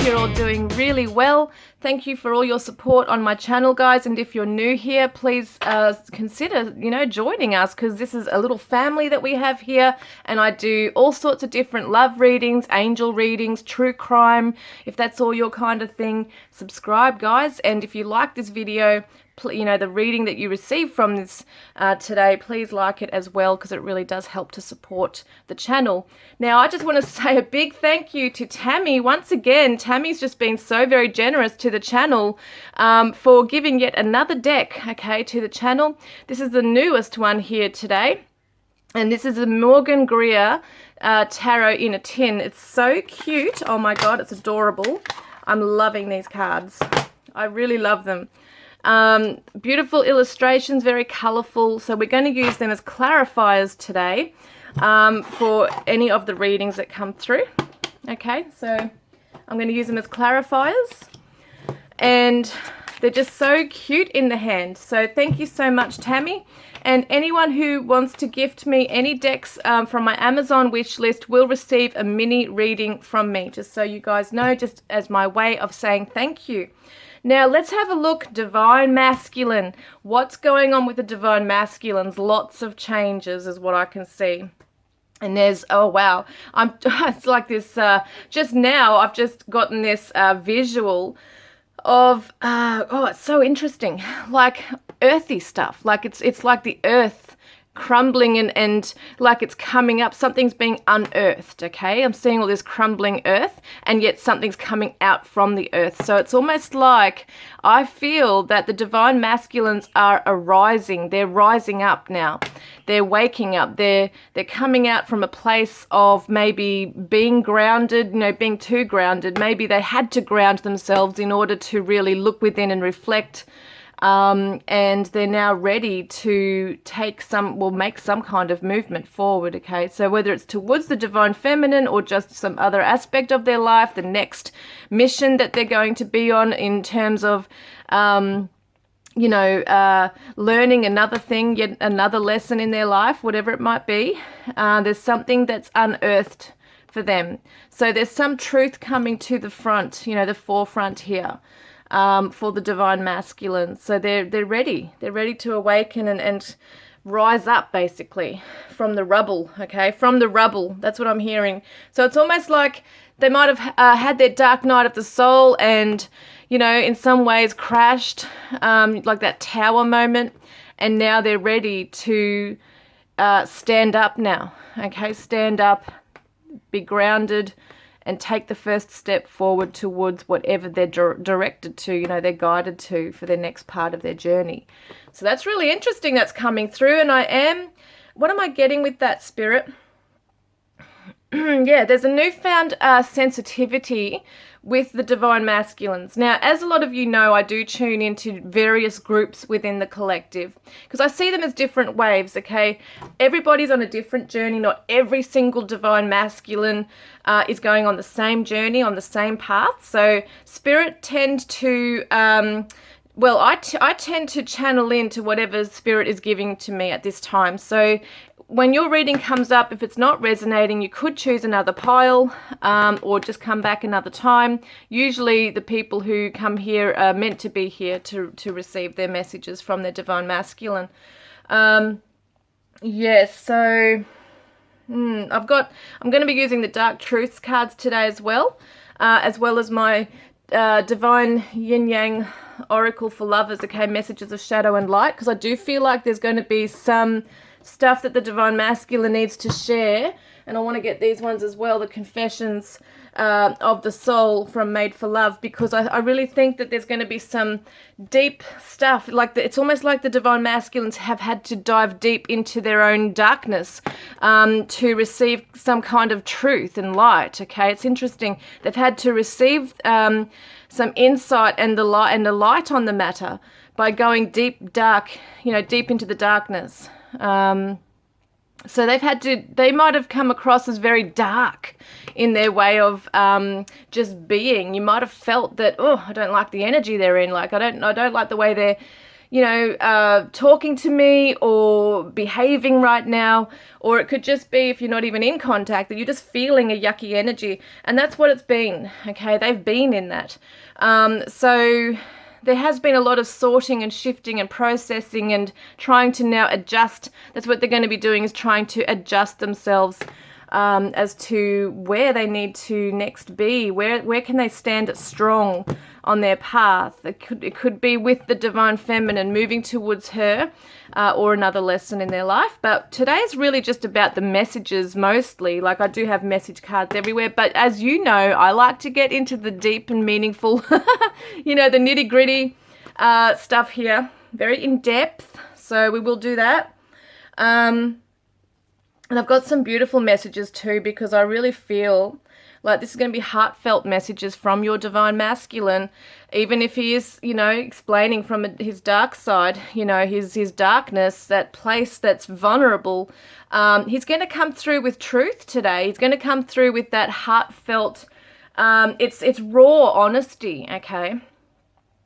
you're all doing really well. Thank you for all your support on my channel, guys. And if you're new here, please consider, joining us, because this is a little family that we have here. And I do all sorts of different love readings, angel readings, true crime. If that's all your kind of thing, subscribe, guys. And if you like this video, the reading that you receive from this today, please like it as well, because it really does help to support the channel. Now, I just want to say a big thank you to Tammy. Once again, Tammy's just been so very generous to the channel for giving yet another deck, okay, to the channel. This is the newest one here today. And this is a Morgan Greer tarot in a tin. It's so cute. Oh my God, it's adorable. I'm loving these cards. I really love them. Beautiful illustrations, very colorful. So we're going to use them as clarifiers today for any of the readings that come through. Okay, so I'm going to use them as clarifiers, and they're just so cute in the hand. So thank you so much, Tammy. And anyone who wants to gift me any decks from my Amazon wish list will receive a mini reading from me, just so you guys know, just as my way of saying thank you. Now, let's have a look. Divine Masculine. What's going on with the Divine Masculines? Lots of changes is what I can see. And there's, oh wow, it's like this, just now I've just gotten this visual of, oh, it's so interesting, like earthy stuff. Like it's like the earth crumbling and like it's coming up, something's being unearthed. Okay, I'm seeing all this crumbling earth, and yet something's coming out from the earth. So it's almost like I feel that the Divine Masculines are arising. They're rising up now. They're waking up. They're coming out from a place of maybe being grounded, being too grounded. Maybe they had to ground themselves in order to really look within and reflect. And they're now ready to make some kind of movement forward. Okay, so whether it's towards the Divine Feminine or just some other aspect of their life, the next mission that they're going to be on in terms of learning another thing, yet another lesson in their life, whatever it might be, there's something that's unearthed for them. So there's some truth coming to the front, the forefront here. For the Divine Masculine. So they're ready. They're ready to awaken and rise up, basically, from the rubble. Okay, from the rubble. That's what I'm hearing. So it's almost like they might have had their dark night of the soul and, in some ways crashed, like that tower moment. And now they're ready to stand up now. Okay, stand up, be grounded, and take the first step forward towards whatever they're directed to, they're guided to for their next part of their journey. So that's really interesting that's coming through. And what am I getting with that, Spirit? Yeah, there's a newfound sensitivity with the Divine Masculines. Now, as a lot of you know, I do tune into various groups within the collective because I see them as different waves, okay? Everybody's on a different journey. Not every single Divine Masculine is going on the same journey, on the same path. So Spirit tend to... I tend to channel into whatever Spirit is giving to me at this time. So when your reading comes up, if it's not resonating, you could choose another pile or just come back another time. Usually the people who come here are meant to be here to receive their messages from their Divine Masculine. Yes, so I'm going to be using the Dark Truths cards today as well as my Divine Yin Yang Oracle for Lovers, okay, Messages of Shadow and Light, because I do feel like there's going to be some stuff that the Divine Masculine needs to share, and I want to get these ones as well, the Confessions of the Soul from Made for Love, because I really think that there's going to be some deep stuff, like it's almost like the Divine Masculines have had to dive deep into their own darkness to receive some kind of truth and light, okay? It's interesting. They've had to receive some insight and the light on the matter by going deep into the darkness. So they might have come across as very dark in their way of just being. You might have felt that, oh, I don't like the energy they're in. Like I don't like the way they're, talking to me or behaving right now. Or it could just be, if you're not even in contact, that you're just feeling a yucky energy. And that's what it's been, okay? They've been in that. So there has been a lot of sorting and shifting and processing and trying to now adjust. That's what they're going to be doing, is trying to adjust themselves as to where they need to next be. Where can they stand strong on their path? It could be with the divine feminine, moving towards her, or another lesson in their life. But today's really just about the messages mostly. Like, I do have message cards everywhere, but as you know, I like to get into the deep and meaningful, the nitty gritty stuff here, very in depth. So we will do that. And I've got some beautiful messages too, because I really feel like this is going to be heartfelt messages from your divine masculine, even if he is, explaining from his dark side, his darkness, that place that's vulnerable. He's going to come through with truth today. He's going to come through with that heartfelt, it's raw honesty, okay?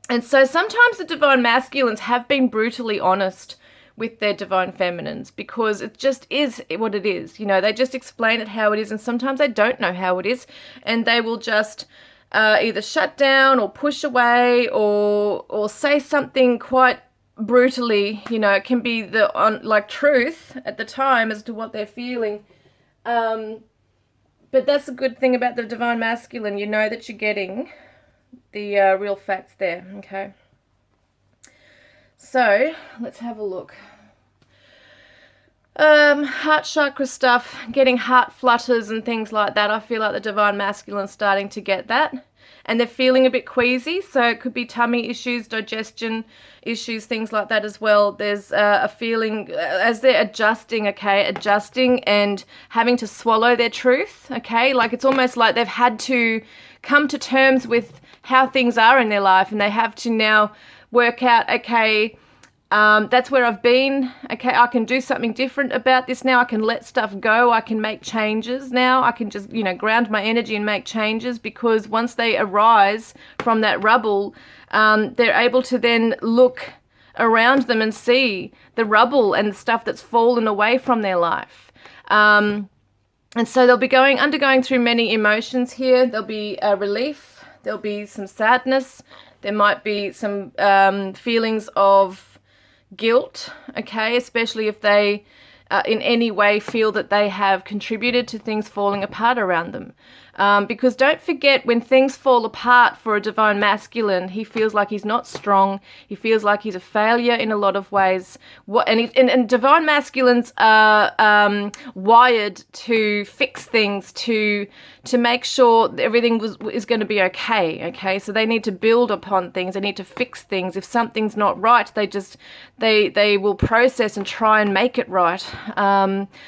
And so sometimes the divine masculines have been brutally honest with their divine feminines, because it just is what it is. They just explain it how it is, and sometimes they don't know how it is, and they will just either shut down or push away or say something quite brutally. It can be like truth at the time as to what they're feeling. But that's the good thing about the divine masculine. You know that you're getting the real facts there, okay? So let's have a look. Heart chakra stuff, getting heart flutters and things like that. I feel like the divine masculine is starting to get that. And they're feeling a bit queasy, so it could be tummy issues, digestion issues, things like that as well. There's a feeling as they're adjusting and having to swallow their truth, okay? Like, it's almost like they've had to come to terms with how things are in their life, and they have to now work out, okay, that's where I've been. Okay, I can do something different about this now. I can let stuff go. I can make changes now. I can just, ground my energy and make changes, because once they arise from that rubble, they're able to then look around them and see the rubble and stuff that's fallen away from their life. And so they'll be undergoing through many emotions here. There'll be relief. There'll be some sadness. There might be some feelings of guilt, okay, especially if they in any way feel that they have contributed to things falling apart around them. Because don't forget, when things fall apart for a divine masculine, he feels like he's not strong. He feels like he's a failure in a lot of ways. And divine masculines are wired to fix things, to make sure everything is going to be okay. Okay, so they need to build upon things. They need to fix things. If something's not right, they will process and try and make it right.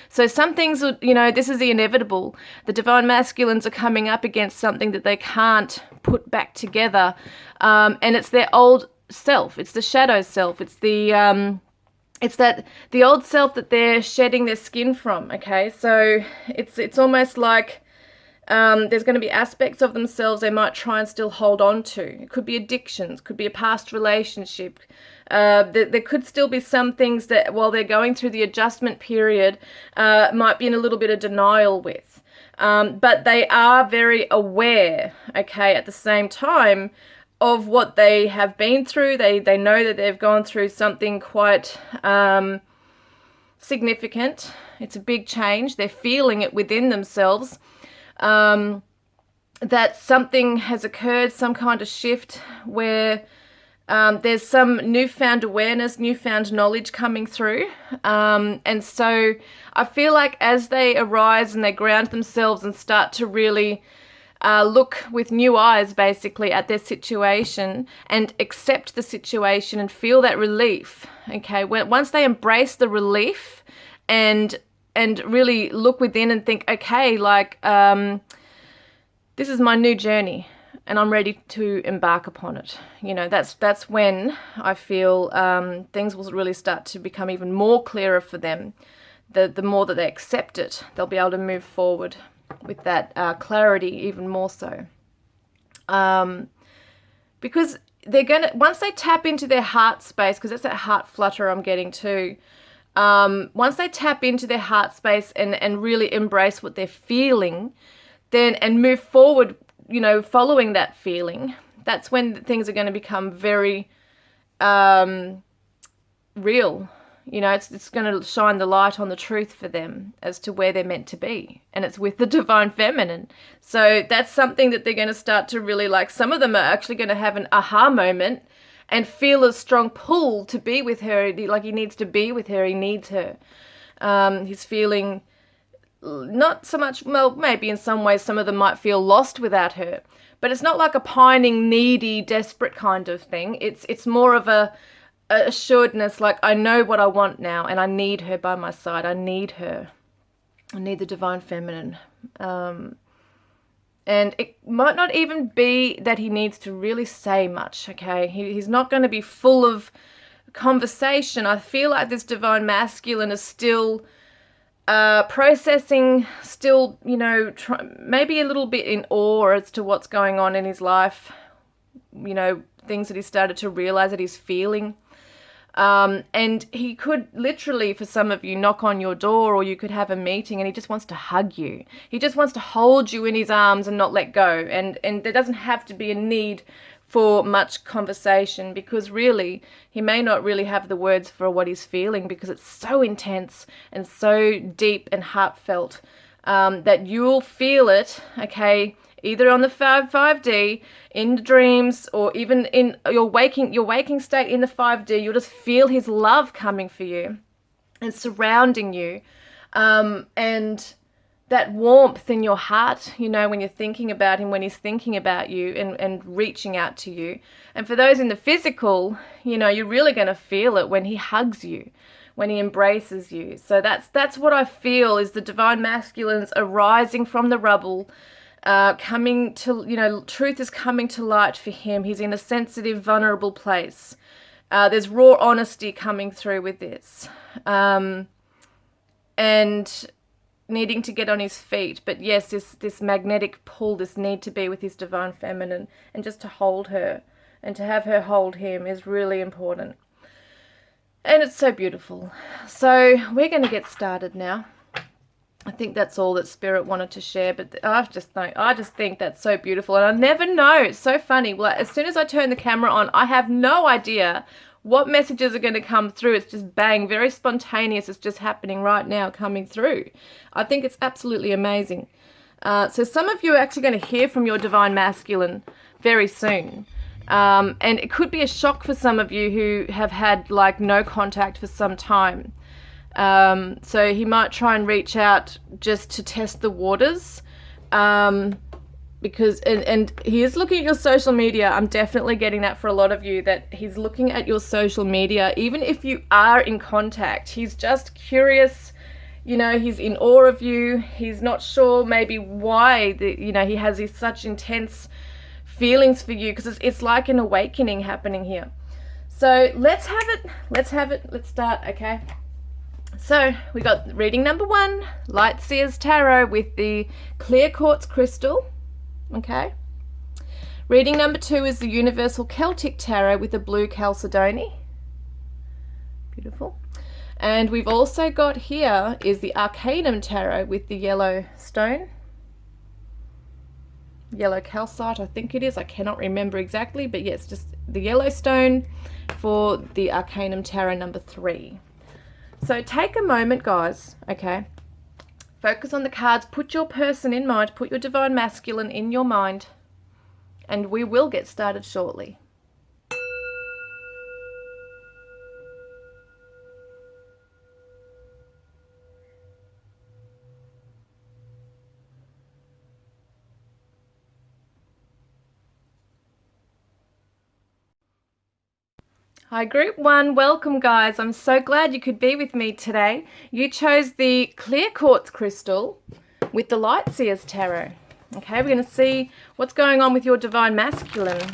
So some things, this is the inevitable. The divine masculines are coming up against something that they can't put back together, and it's their old self. It's the shadow self. It's the old self that they're shedding their skin from. Okay, so it's almost like there's going to be aspects of themselves they might try and still hold on to. It could be addictions, could be a past relationship. There could still be some things that, while they're going through the adjustment period, might be in a little bit of denial with. But they are very aware, okay, at the same time, of what they have been through. They know that they've gone through something quite significant. It's a big change. They're feeling it within themselves, that something has occurred, some kind of shift where there's some newfound awareness, newfound knowledge coming through. And so I feel like as they arise and they ground themselves and start to really look with new eyes, basically, at their situation and accept the situation and feel that relief, okay, once they embrace the relief and really look within and think, okay, like, this is my new journey, and I'm ready to embark upon it. That's when I feel things will really start to become even more clearer for them. The more that they accept it, they'll be able to move forward with that clarity even more so. Because they're gonna, once they tap into their heart space, because that's that heart flutter I'm getting to. Once they tap into their heart space and really embrace what they're feeling, then and move forward, you know, following that feeling, that's when things are going to become very real. You know, it's going to shine the light on the truth for them as to where they're meant to be. And it's with the divine feminine. So that's something that they're going to start to really like. Some of them are actually going to have an aha moment and feel a strong pull to be with her. Like he needs to be with her. He needs her. He's feeling not so much, well, maybe in some ways some of them might feel lost without her. But it's not like a pining, needy, desperate kind of thing. It's more of a assuredness, like I know what I want now and I need her by my side. I need her. I need the divine feminine. And it might not even be that he needs to really say much, okay? He's not going to be full of conversation. I feel like this divine masculine is still processing, still, you know, maybe a little bit in awe as to what's going on in his life. You know, things that he started to realize that he's feeling. And he could literally, for some of you, knock on your door, or you could have a meeting and he just wants to hug you. He just wants to hold you in his arms and not let go. And there doesn't have to be a need for much conversation, because really he may not really have the words for what he's feeling, because it's so intense and so deep and heartfelt that you'll feel it, okay, either on the 5D, in the dreams, or even in your waking state in the 5D. You'll just feel his love coming for you and surrounding you. And that warmth in your heart, you know, when you're thinking about him, when he's thinking about you and reaching out to you. And for those in the physical, you know, you're really going to feel it when he hugs you, when he embraces you. So that's what I feel is the divine masculines arising from the rubble, coming to, you know, truth is coming to light for him. He's in a sensitive, vulnerable place. There's raw honesty coming through with this. And needing to get on his feet. But yes, this magnetic pull, this need to be with his divine feminine and just to hold her and to have her hold him is really important. And it's so beautiful. So we're going to get started now. I think that's all that Spirit wanted to share, but I just think that's so beautiful. And I never know. It's so funny. Well, as soon as I turn the camera on, I have no idea what messages are going to come through. It's just bang, very spontaneous. It's just happening right now, coming through. I think it's absolutely amazing. So some of you are actually going to hear from your divine masculine very soon. And it could be a shock for some of you who have had like no contact for some time. So he might try and reach out just to test the waters, because and he is looking at your social media. I'm definitely getting that for a lot of you, that he's looking at your social media. Even if you are in contact, he's just curious. You know, he's in awe of you. He's not sure maybe why you know, he has these such intense feelings for you, because it's like an awakening happening here. So let's have it. Let's start. Okay. So we got reading number 1, Light Seers Tarot with the clear quartz crystal. Okay. Reading number 2 is the Universal Celtic Tarot with the blue Chalcedony. Beautiful. And we've also got here is the Arcanum Tarot with the yellow stone. Yellow calcite, I think it is. I cannot remember exactly, but yes, just the yellow stone for the Arcanum Tarot number 3. So take a moment, guys, okay? Focus on the cards. Put your person in mind. Put your divine masculine in your mind. And we will get started shortly. Hi Group 1, welcome guys. I'm so glad you could be with me today. You chose the clear quartz crystal with the Light Seers Tarot. Okay, we're going to see what's going on with your divine masculine.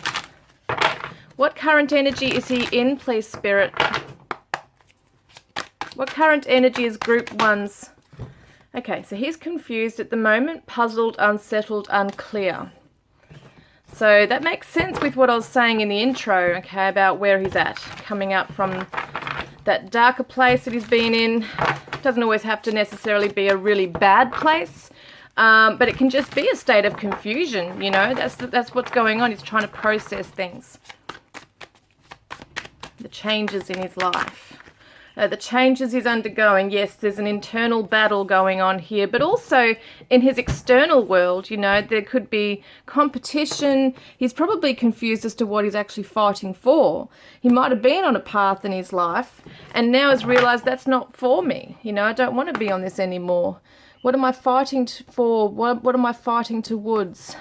What current energy is he in, please Spirit? What current energy is Group 1's? Okay, so he's confused at the moment, puzzled, unsettled, unclear. So that makes sense with what I was saying in the intro, okay, about where he's at, coming up from that darker place that he's been in. Doesn't always have to necessarily be a really bad place, but it can just be a state of confusion, you know. That's what's going on. He's trying to process things, the changes in his life. The changes he's undergoing. Yes, there's an internal battle going on here, but also in his external world, you know, there could be competition. He's probably confused as to what he's actually fighting for. He might have been on a path in his life and now has realized that's not for me. You know, I don't want to be on this anymore. What am I fighting for? What am I fighting towards?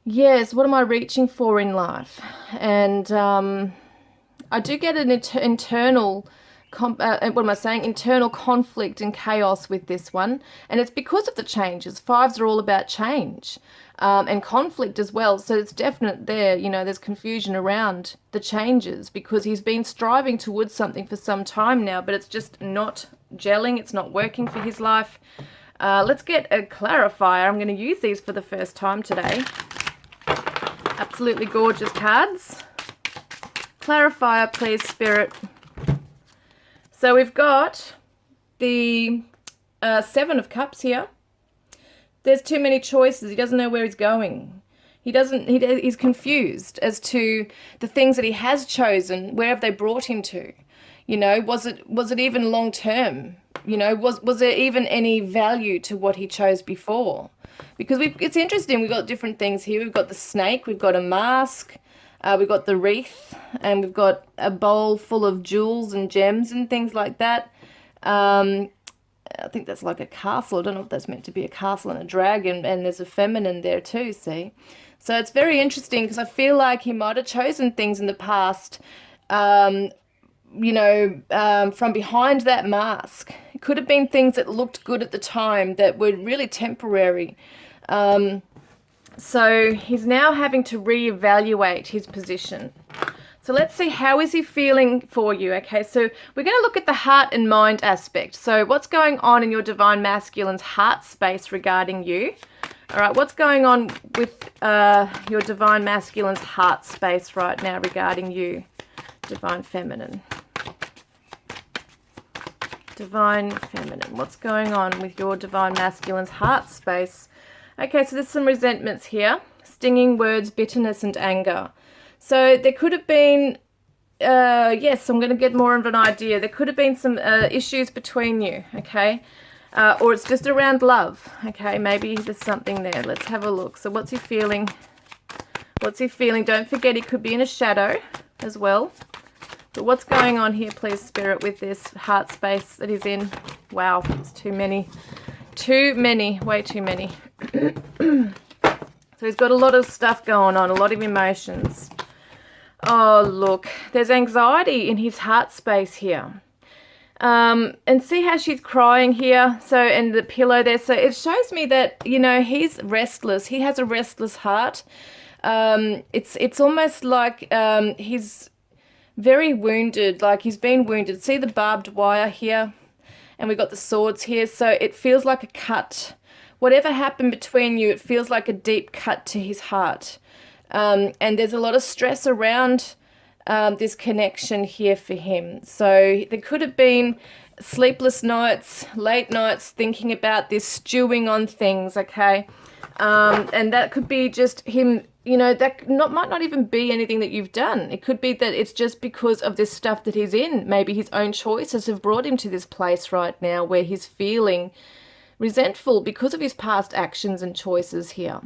Yes, what am I reaching for in life? And I do get an internal, internal conflict and chaos with this one. And it's because of the changes. Fives are all about change and conflict as well. So it's definite there, you know, there's confusion around the changes because he's been striving towards something for some time now, but it's just not gelling. It's not working for his life. Let's get a clarifier. I'm going to use these for the first time today. Absolutely gorgeous cards. Clarifier, please, Spirit. So we've got the Seven of Cups here. There's too many choices. He doesn't know where he's going. He's confused as to the things that he has chosen. Where have they brought him to? You know, was it even long term? You know, was there even any value to what he chose before? Because it's interesting. We've got different things here. We've got the snake. We've got a mask. We've got the wreath, and we've got a bowl full of jewels and gems and things like that. I think that's like a castle. I don't know if that's meant to be a castle and a dragon, and there's a feminine there too, see? So it's very interesting because I feel like he might have chosen things in the past, you know, from behind that mask. It could have been things that looked good at the time that were really temporary. So he's now having to reevaluate his position. So let's see, how is he feeling for you? Okay, so we're going to look at the heart and mind aspect. So what's going on in your divine masculine's heart space regarding you? All right, what's going on with your divine masculine's heart space right now regarding you, divine feminine? Divine feminine, what's going on with your divine masculine's heart space? Okay, so there's some resentments here. Stinging words, bitterness, and anger. So there could have been, yes, I'm going to get more of an idea. There could have been some issues between you, okay? Or it's just around love, okay? Maybe there's something there. Let's have a look. So what's he feeling? What's he feeling? Don't forget he could be in a shadow as well. But what's going on here, please, Spirit, with this heart space that he's in? Wow, it's too many. Too many, way too many. So he's got a lot of stuff going on, a lot of emotions. Oh, look, there's anxiety in his heart space here. And see how she's crying here? So, and the pillow there. So it shows me that, you know, he's restless. He has a restless heart. It's almost like he's very wounded, like he's been wounded. See the barbed wire here? And we've got the swords here, so it feels like a cut. Whatever happened between you, it feels like a deep cut to his heart. And there's a lot of stress around this connection here for him. So there could have been sleepless nights, late nights thinking about this, stewing on things, okay? And that could be just him, you know, that might not even be anything that you've done. It could be that it's just because of this stuff that he's in. Maybe his own choices have brought him to this place right now where he's feeling resentful because of his past actions and choices here.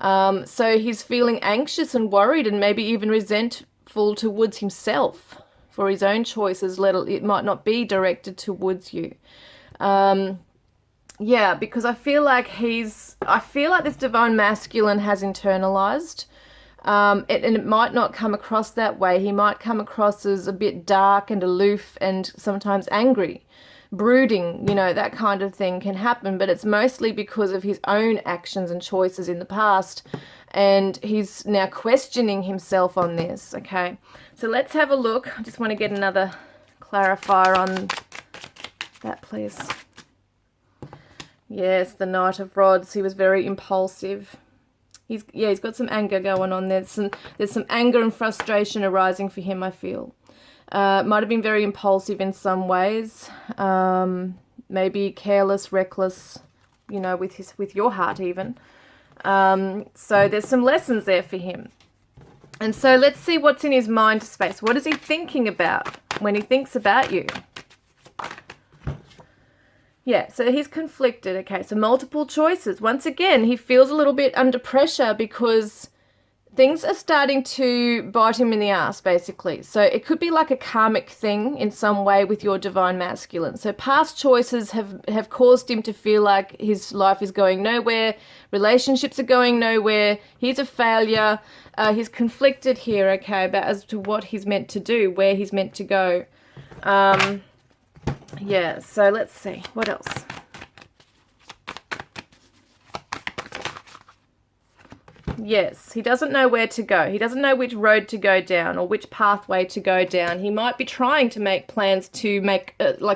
So he's feeling anxious and worried and maybe even resentful towards himself for his own choices. It might not be directed towards you. Yeah, because I feel like this divine masculine has internalized, and it might not come across that way. He might come across as a bit dark and aloof and sometimes angry, brooding, you know, that kind of thing can happen, but it's mostly because of his own actions and choices in the past, and he's now questioning himself on this, okay? So let's have a look. I just want to get another clarifier on that, please. Yes, the Knight of Rods. He was very impulsive. He's got some anger going on. There's some anger and frustration arising for him, I feel. Might have been very impulsive in some ways. Maybe careless, reckless, you know, with your heart even. So there's some lessons there for him. And so let's see what's in his mind space. What is he thinking about when he thinks about you? Yeah, so he's conflicted. Okay, so multiple choices. Once again, he feels a little bit under pressure because things are starting to bite him in the ass, basically. So it could be like a karmic thing in some way with your divine masculine. So past choices have caused him to feel like his life is going nowhere, relationships are going nowhere, he's a failure. He's conflicted here, okay, about as to what he's meant to do, where he's meant to go. Yeah, so let's see. What else? Yes, he doesn't know where to go. He doesn't know which road to go down or which pathway to go down. He might be trying to make plans to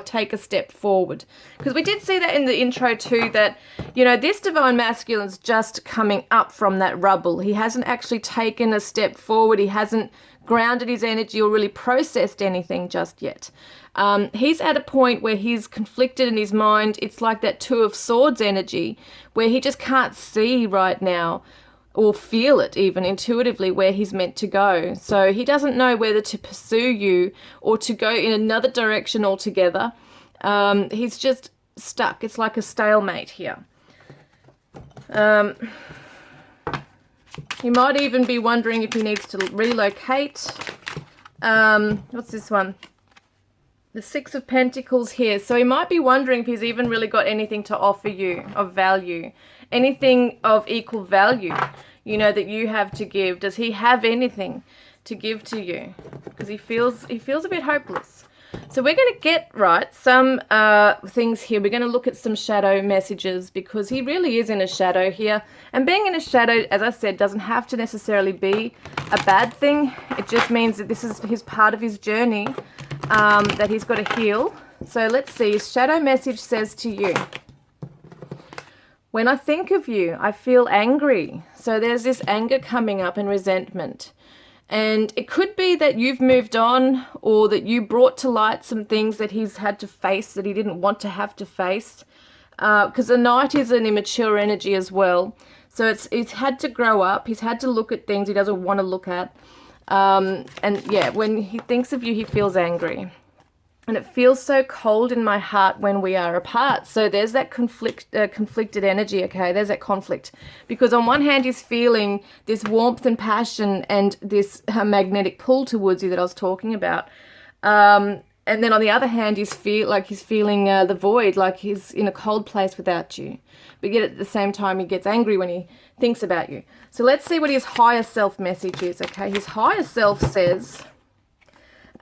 take a step forward. Because we did see that in the intro too, that, you know, this divine masculine's just coming up from that rubble. He hasn't actually taken a step forward. He hasn't grounded his energy or really processed anything just yet. He's at a point where he's conflicted in his mind. It's like that Two of Swords energy where he just can't see right now or feel it even intuitively where he's meant to go. So he doesn't know whether to pursue you or to go in another direction altogether. He's just stuck. It's like a stalemate here. He might even be wondering if he needs to relocate. What's this one? The Six of Pentacles here. So he might be wondering if he's even really got anything to offer you of value. Anything of equal value, you know, that you have to give. Does he have anything to give to you? Because he feels a bit hopeless. So we're going to get some things here. We're going to look at some shadow messages because he really is in a shadow here. And being in a shadow, as I said, doesn't have to necessarily be a bad thing. It just means that this is his part of his journey that he's got to heal. So let's see. His shadow message says to you, when I think of you, I feel angry. So there's this anger coming up and resentment. And it could be that you've moved on or that you brought to light some things that he's had to face that he didn't want to have to face. Because the Knight is an immature energy as well. So he's had to grow up. He's had to look at things he doesn't want to look at. And yeah, when he thinks of you, he feels angry. And it feels so cold in my heart when we are apart. So there's that conflicted energy, okay? There's that conflict. Because on one hand, he's feeling this warmth and passion and this magnetic pull towards you that I was talking about. And then on the other hand, he's feeling the void, like he's in a cold place without you. But yet at the same time, he gets angry when he thinks about you. So let's see what his higher self message is, okay? His higher self says,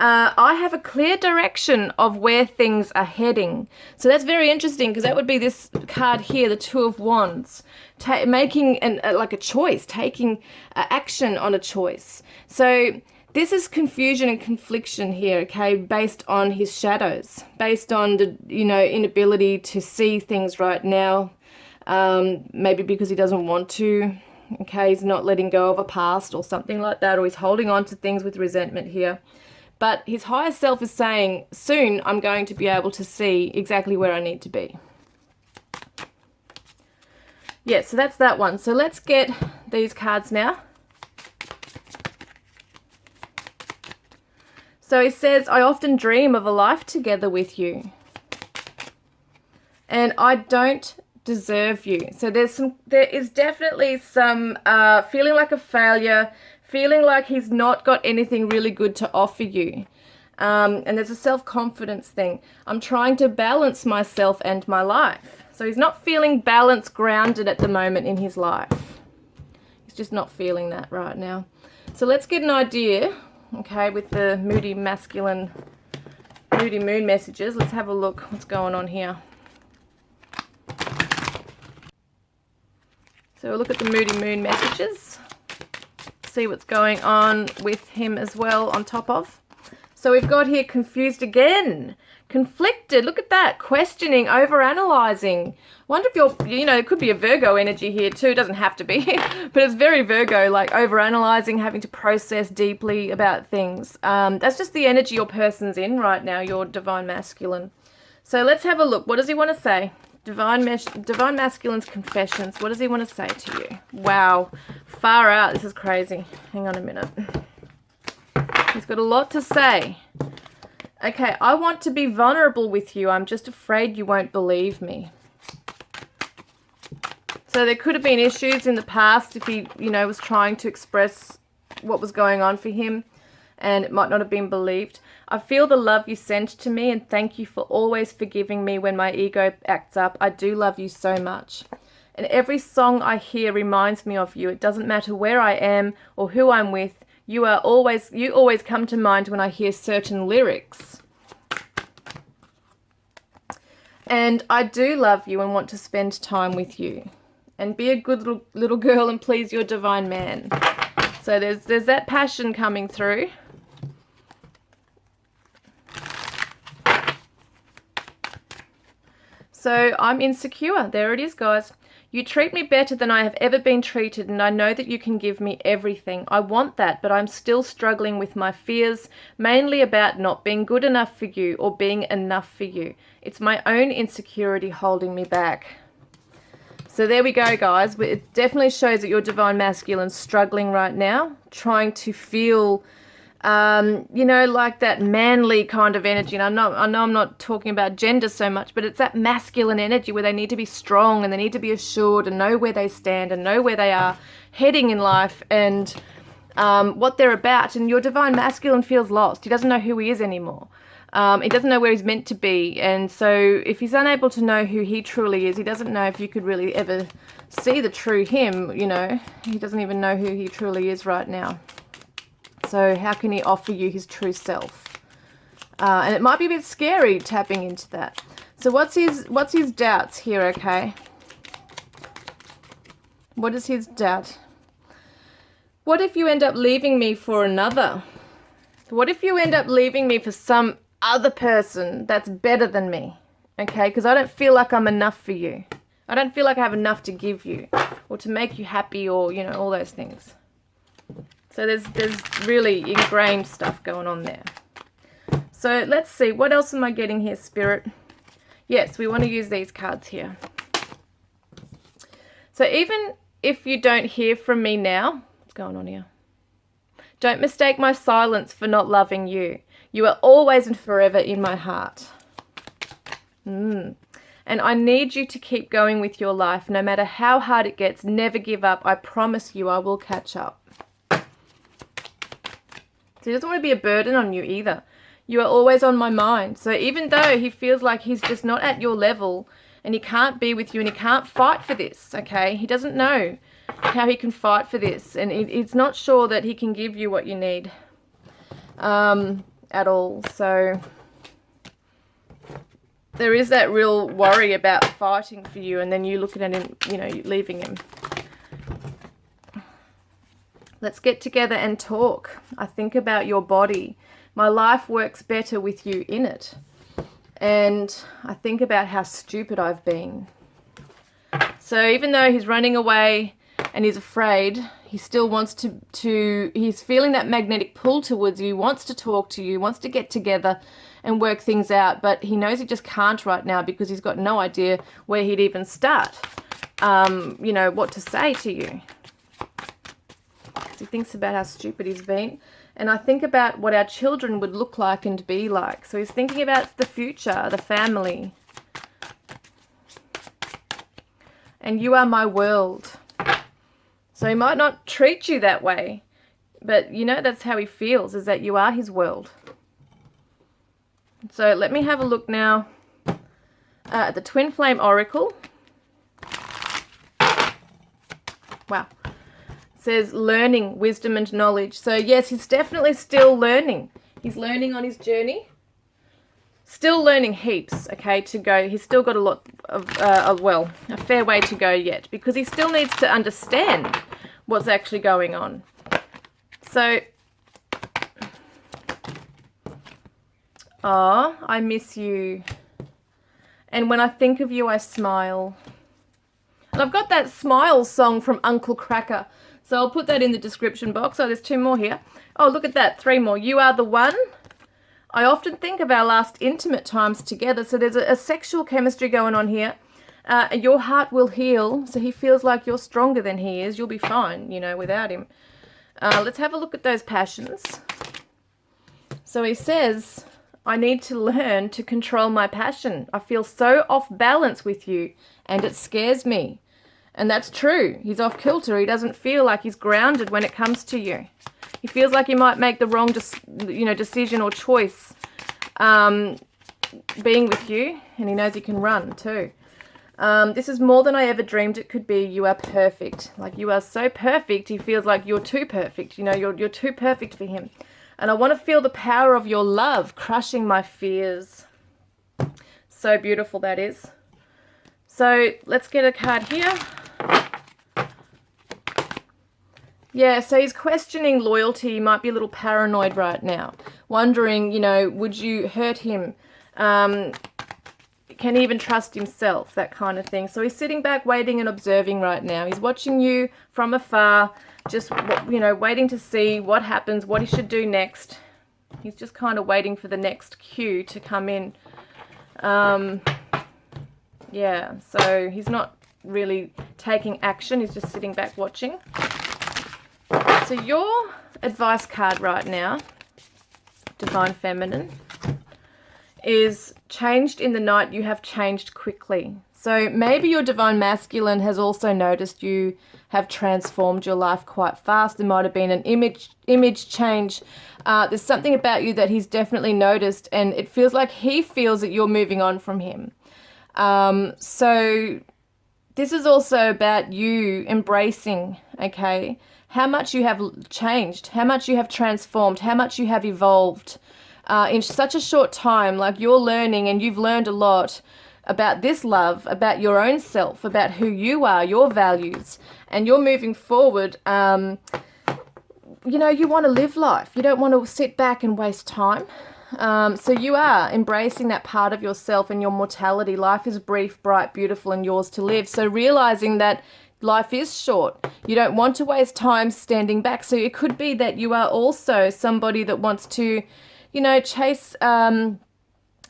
I have a clear direction of where things are heading. So that's very interesting because that would be this card here, the Two of Wands, making like a choice, taking action on a choice. So this is confusion and confliction here, okay, based on his shadows, based on the, you know, inability to see things right now, maybe because he doesn't want to, okay, he's not letting go of a past or something like that, or he's holding on to things with resentment here. But his higher self is saying, soon I'm going to be able to see exactly where I need to be. Yeah, so that's that one. So let's get these cards now. So he says, I often dream of a life together with you. And I don't deserve you. So there is definitely some feeling like a failure, feeling like he's not got anything really good to offer you. And there's a self-confidence thing. I'm trying to balance myself and my life. So he's not feeling balanced, grounded at the moment in his life. He's just not feeling that right now. So let's get an idea, okay, with the moody masculine, moody moon messages. Let's have a look what's going on here. So we'll look at the moody moon messages. See what's going on with him as well on top of. So we've got here confused again, conflicted. Look at that, questioning, overanalyzing. Wonder if you're, it could be a Virgo energy here too. It doesn't have to be, but it's very Virgo, like overanalyzing, having to process deeply about things. That's just the energy your person's in right now, your divine masculine. So let's have a look. What does he want to say? Divine masculine's confessions. What does he want to say to you? Wow, far out. This is crazy. Hang on a minute. He's got a lot to say. Okay, I want to be vulnerable with you. I'm just afraid you won't believe me. So there could have been issues in the past if he, was trying to express what was going on for him, and it might not have been believed. I feel the love you sent to me, and thank you for always forgiving me when my ego acts up. I do love you so much. And every song I hear reminds me of you. It doesn't matter where I am or who I'm with. You always come to mind when I hear certain lyrics. And I do love you and want to spend time with you. And be a good little girl and please your divine man. So there's that passion coming through. So I'm insecure. There it is, guys. You treat me better than I have ever been treated, and I know that you can give me everything. I want that, but I'm still struggling with my fears, mainly about not being good enough for you or being enough for you. It's my own insecurity holding me back. So there we go, guys. It definitely shows that your divine masculine's struggling right now, trying to feel, like that manly kind of energy. And I know I'm not talking about gender so much, but it's that masculine energy where they need to be strong and they need to be assured and know where they stand and know where they are heading in life and what they're about. And your divine masculine feels lost. He doesn't know who he is anymore. He doesn't know where he's meant to be. And so if he's unable to know who he truly is, he doesn't know if you could really ever see the true him, He doesn't even know who he truly is right now. So how can he offer you his true self? And it might be a bit scary tapping into that. So what's his doubts here, okay? What is his doubt? What if you end up leaving me for another? What if you end up leaving me for some other person that's better than me? Okay, because I don't feel like I'm enough for you. I don't feel like I have enough to give you or to make you happy or, all those things. So there's really ingrained stuff going on there. So let's see. What else am I getting here, Spirit? Yes, we want to use these cards here. So even if you don't hear from me now, what's going on here? Don't mistake my silence for not loving you. You are always and forever in my heart. And I need you to keep going with your life. No matter how hard it gets, never give up. I promise you I will catch up. So he doesn't want to be a burden on you either. You are always on my mind. So even though he feels like he's just not at your level and he can't be with you and he can't fight for this, okay? He doesn't know how he can fight for this. And he's not sure that he can give you what you need at all. So there is that real worry about fighting for you and then you looking at him, you leaving him. Let's get together and talk. I think about your body. My life works better with you in it. And I think about how stupid I've been. So even though he's running away and he's afraid, he still wants he's feeling that magnetic pull towards you, he wants to talk to you, wants to get together and work things out, but he knows he just can't right now because he's got no idea where he'd even start, what to say to you. He thinks about how stupid he's been. And I think about what our children would look like and be like. So he's thinking about the future, the family. And you are my world. So he might not treat you that way. But that's how he feels, is that you are his world. So let me have a look now at the Twin Flame Oracle. Wow. Says learning, wisdom and knowledge. So yes, he's definitely still learning. He's learning on his journey. Still learning heaps, okay, to go. He's still got a lot of, a fair way to go yet because he still needs to understand what's actually going on. So Oh, I miss you. And when I think of you, I smile. And I've got that smile song from Uncle Cracker. So I'll put that in the description box. Oh, there's 2 more here. Oh, look at that. 3 more. You are the one. I often think of our last intimate times together. So there's a sexual chemistry going on here. Your heart will heal. So he feels like you're stronger than he is. You'll be fine, you know, without him. Let's have a look at those passions. So he says, I need to learn to control my passion. I feel so off balance with you and it scares me. And that's true. He's off kilter. He doesn't feel like he's grounded when it comes to you. He feels like he might make the wrong decision or choice being with you. And he knows he can run too. This is more than I ever dreamed it could be. You are perfect. Like you are so perfect. He feels like you're too perfect. You know, you're too perfect for him. And I want to feel the power of your love crushing my fears. So beautiful that is. So let's get a card here. Yeah, so he's questioning loyalty. He might be a little paranoid right now. Wondering, you know, would you hurt him? Can he even trust himself? That kind of thing. So he's sitting back waiting and observing right now. He's watching you from afar. Just, you know, waiting to see what happens, what he should do next. He's just kind of waiting for the next cue to come in. Yeah, so he's not really taking action. He's just sitting back watching. So your advice card right now, Divine Feminine, is changed in the night. You have changed quickly. So maybe your Divine Masculine has also noticed you have transformed your life quite fast. There might have been an image change. There's something about you that he's definitely noticed, and it feels like he feels that you're moving on from him. So this is also about you embracing, okay, how much you have changed, how much you have transformed, how much you have evolved in such a short time. Like you're learning, and you've learned a lot about this love, about your own self, about who you are, your values, and you're moving forward. You know, you want to live life. You don't want to sit back and waste time. So you are embracing that part of yourself and your mortality. Life is brief, bright, beautiful, and yours to live. So realizing that life is short. You don't want to waste time standing back. So it could be that you are also somebody that wants to, you know, chase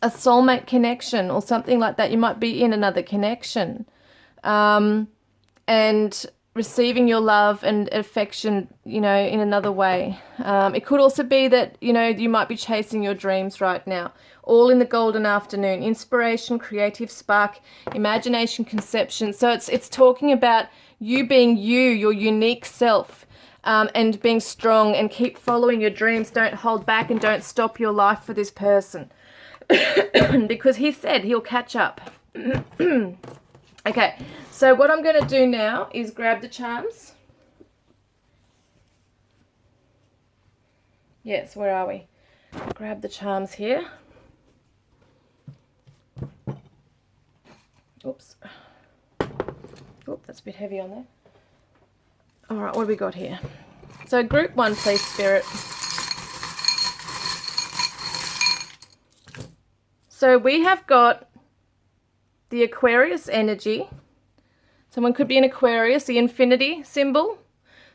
a soulmate connection or something like that. You might be in another connection. And receiving your love and affection, you know, in another way. It could also be that, you know, you might be chasing your dreams right now. All in the golden afternoon. Inspiration, creative spark, imagination, conception. So it's talking about you being you, your unique self, and being strong, and keep following your dreams. Don't hold back and don't stop your life for this person. Because he said he'll catch up. Okay, so what I'm going to do now is grab the charms. Yes, where are we? Grab the charms here. Oops. Oop, that's a bit heavy on there. All right, what have we got here? So group 1, please, Spirit. So we have got the Aquarius energy. Someone could be an Aquarius, the infinity symbol.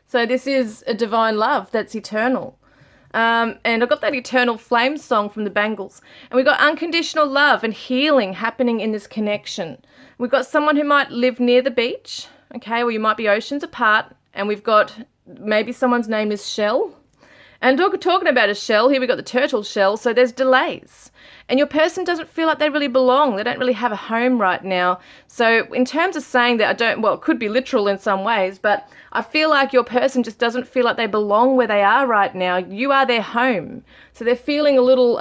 So this is a divine love that's eternal. And I got that Eternal Flame song from the Bangles. And we got unconditional love and healing happening in this connection. We've got someone who might live near the beach, okay, or you might be oceans apart. And we've got maybe someone's name is Shell. And talking about a shell, here we got the turtle shell, so there's delays. And your person doesn't feel like they really belong. They don't really have a home right now. So in terms of saying that, it could be literal in some ways, but I feel like your person just doesn't feel like they belong where they are right now. You are their home. So they're feeling a little,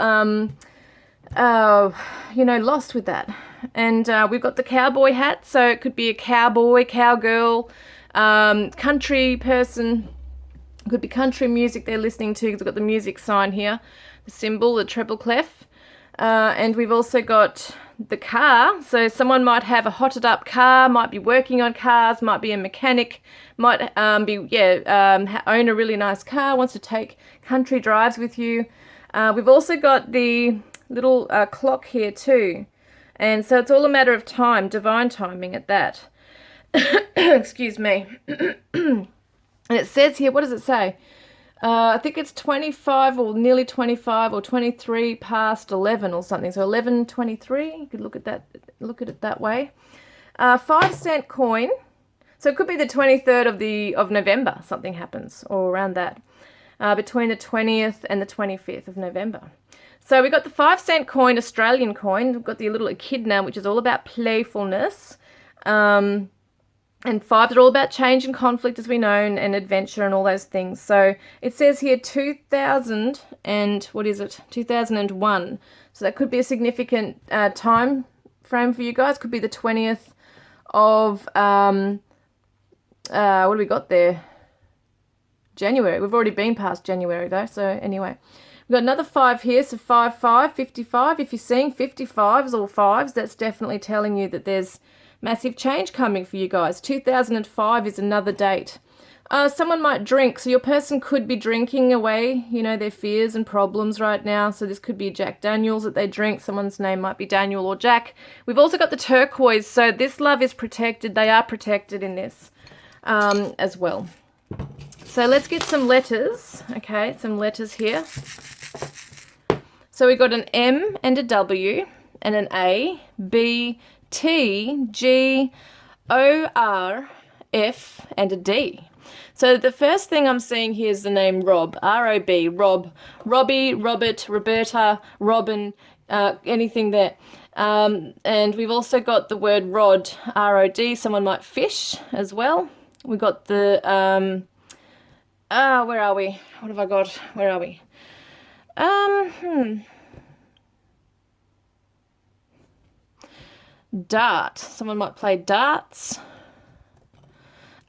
lost with that. And we've got the cowboy hat, so it could be a cowboy, cowgirl, country person. It could be country music they're listening to, because we've got the music sign here, the symbol, the treble clef. And we've also got the car. So someone might have a hotted up car, might be working on cars, might be a mechanic, might own a really nice car, wants to take country drives with you. We've also got the little clock here too. And so it's all a matter of time, divine timing at that. Excuse me. And it says here, what does it say? I think it's 25 or nearly 25 or 23 past 11 or something. So 11:23. You could look at it that way. 5-cent coin. So it could be the 23rd of November. Something happens, or around that, between the 20th and the 25th of November. So we got the 5-cent coin, Australian coin. We've got the little echidna, which is all about playfulness. And 5s are all about change and conflict, as we know, and adventure and all those things. So it says here 2000 and, what is it? 2001. So that could be a significant time frame for you guys. Could be the 20th of, what do we got there? January. We've already been past January though. So anyway, we've got another 5 here. So 5, 5, 55. If you're seeing 55s or 5s, that's definitely telling you that there's massive change coming for you guys. 2005 is another date. Someone might drink, so your person could be drinking away, you know, their fears and problems right now. So this could be Jack Daniels that they drink. Someone's name might be Daniel or Jack. We've also got the turquoise, so this love is protected. They are protected in this as well. So let's get some letters. Okay, some letters here. So we got an M and a W and an A, B, T, G, O, R, F, and a D. So the first thing I'm seeing here is the name Rob, R-O-B, Rob, Robbie, Robert, Roberta, Robin, anything there. And we've also got the word rod, R-O-D. Someone might fish as well. We got the, where are we? What have I got? Where are we? Dart. Someone might play darts.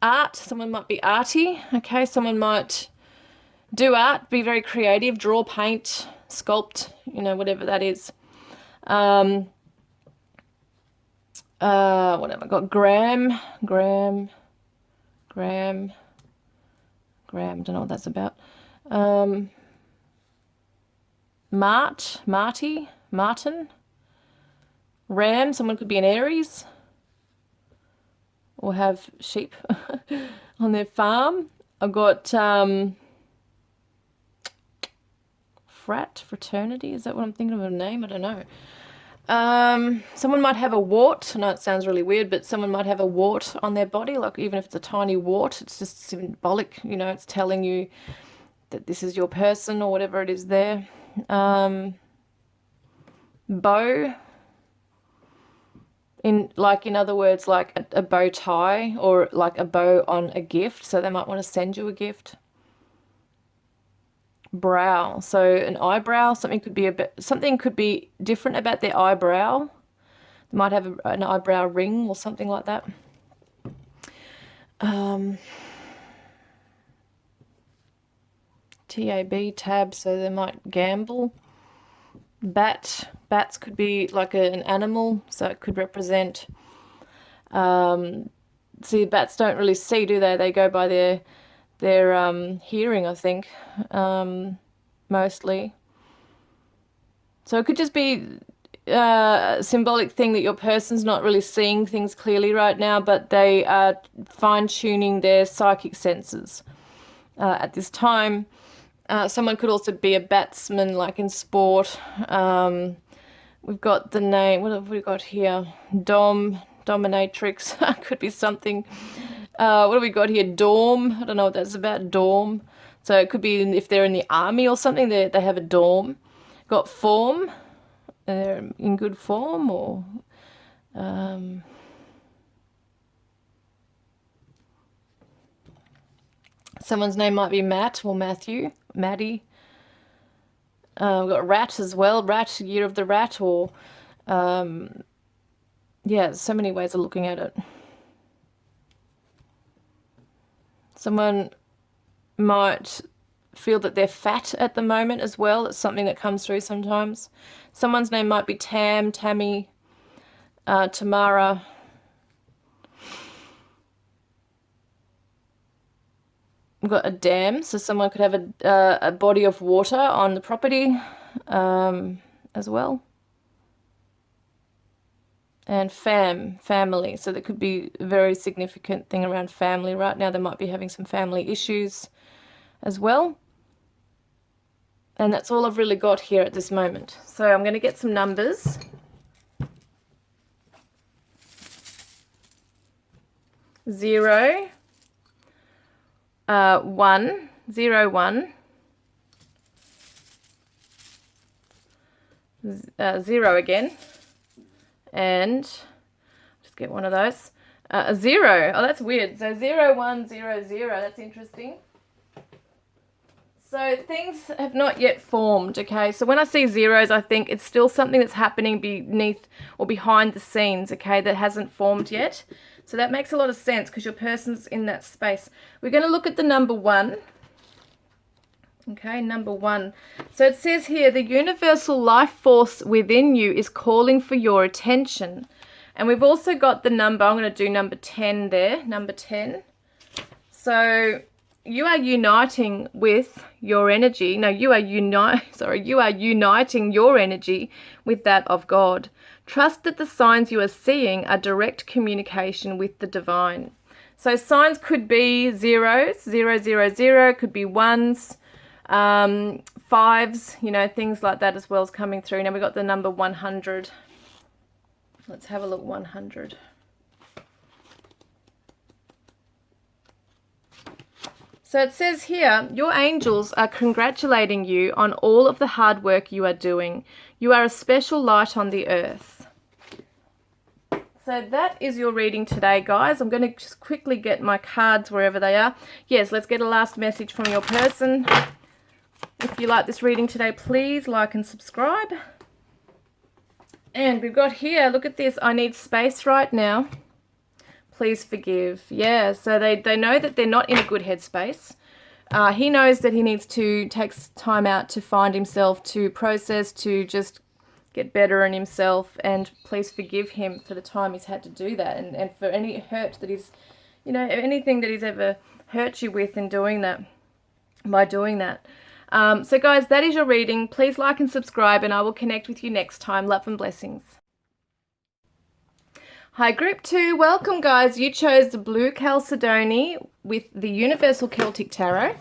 Art. Someone might be arty. Okay, someone might do art, be very creative, draw, paint, sculpt, you know, whatever that is. What have I got? Graham. Don't know what that's about. Martin. Ram, someone could be an Aries or have sheep on their farm. I've got fraternity. Is that what I'm thinking of a name? I don't know. Someone might have a wart. I know it sounds really weird, but someone might have a wart on their body, like even if it's a tiny wart, it's just symbolic, you know, it's telling you that this is your person or whatever it is there. Bow. In other words, like a bow tie or like a bow on a gift. So they might want to send you a gift. Brow. So an eyebrow, something could be different about their eyebrow. They might have an eyebrow ring or something like that. TAB, tab, so they might gamble. Bats could be like an animal, so it could represent, see, bats don't really see, do they? They go by their hearing, I think, mostly. So it could just be a symbolic thing that your person's not really seeing things clearly right now, but they are fine-tuning their psychic senses at this time. Someone could also be a batsman, like in sport. We've got the name, what have we got here? Dominatrix, could be something. What have we got here? Dorm, I don't know what that's about, dorm. So it could be if they're in the army or something, they have a dorm. Got form, they're in good form, or... someone's name might be Matt or Matthew. Maddie. We've got rat as well. Rat, year of the rat, or yeah, so many ways of looking at it. Someone might feel that they're fat at the moment as well. It's something that comes through sometimes. Someone's name might be Tam, Tammy, Tamara. We've got a dam, so someone could have a body of water on the property, as well. And family. So there could be a very significant thing around family right now. They might be having some family issues as well. And that's all I've really got here at this moment. So I'm going to get some numbers. 0, 1, 0, 1, 0 again, and just get one of those. A 0. Oh, that's weird. So 0, 1, 0, 0. That's interesting. So things have not yet formed, okay? So when I see zeros, I think it's still something that's happening beneath or behind the scenes, okay, that hasn't formed yet. So that makes a lot of sense because your person's in that space. We're going to look at the number 1. Okay, number 1. So it says here, the universal life force within you is calling for your attention. And we've also got the number, I'm going to do number 10 there, number 10. So you are uniting with your energy. No, you are uniting your energy with that of God. Trust that the signs you are seeing are direct communication with the divine. So signs could be zeros, 0, 0, 0, could be ones, 5s, you know, things like that as well as coming through. Now we've got the number 100. Let's have a look, 100. So it says here, your angels are congratulating you on all of the hard work you are doing. You are a special light on the earth. So that is your reading today, guys. I'm going to just quickly get my cards wherever they are. Yes, let's get a last message from your person. If you like this reading today, please like and subscribe. And we've got here, look at this. I need space right now. Please forgive. Yeah, so they know that they're not in a good headspace. He knows that he needs to take time out to find himself, to process, to just get better in himself. And please forgive him for the time he's had to do that. And for any hurt that he's, you know, anything that he's ever hurt you with in doing that, by doing that. So guys, that is your reading. Please like and subscribe, and I will connect with you next time. Love and blessings. Hi group 2, welcome guys. You chose the blue Chalcedony with the Universal Celtic Tarot.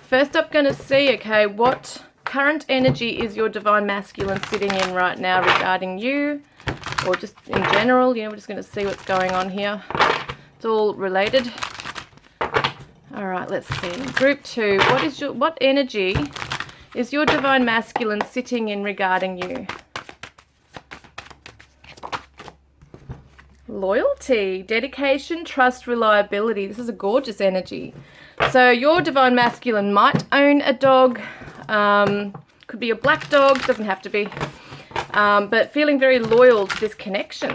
First I'm going to see, okay, what current energy is your Divine Masculine sitting in right now regarding you, or just in general. You know, we're just going to see what's going on here. It's all related. All right, let's see. Group 2, what energy is your Divine Masculine sitting in regarding you? Loyalty, dedication, trust, reliability. This is a gorgeous energy. So your Divine Masculine might own a dog. Could be a black dog, doesn't have to be. But feeling very loyal to this connection.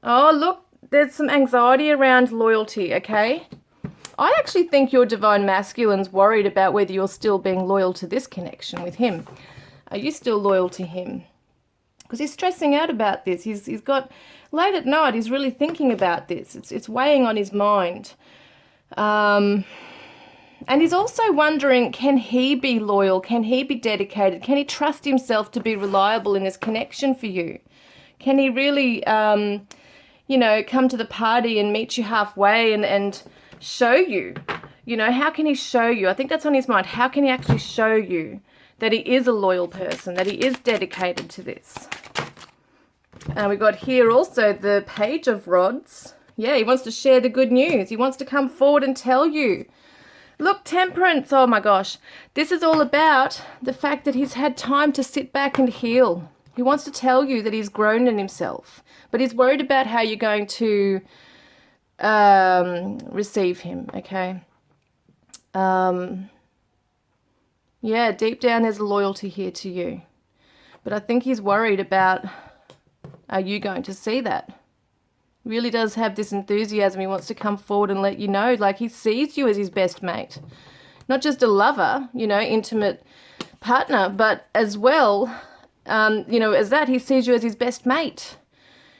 Oh, look, there's some anxiety around loyalty, okay? I actually think your Divine Masculine's worried about whether you're still being loyal to this connection with him. Are you still loyal to him? Because he's stressing out about this. He's got, late at night, he's really thinking about this. It's weighing on his mind. And he's also wondering, can he be loyal? Can he be dedicated? Can he trust himself to be reliable in this connection for you? Can he really, you know, come to the party and meet you halfway and show you? You know, how can he show you? I think that's on his mind. How can he actually show you that he is a loyal person, that he is dedicated to this? We got here also the Page of Rods. Yeah, he wants to share the good news. He wants to come forward and tell you. Look, Temperance. Oh my gosh. This is all about the fact that he's had time to sit back and heal. He wants to tell you that he's grown in himself, but he's worried about how you're going to receive him, okay? Yeah, deep down there's a loyalty here to you. But I think he's worried about, are you going to see that? Really does have this enthusiasm. He wants to come forward and let you know, like he sees you as his best mate. Not just a lover, you know, intimate partner, but as well, you know, as that, he sees you as his best mate,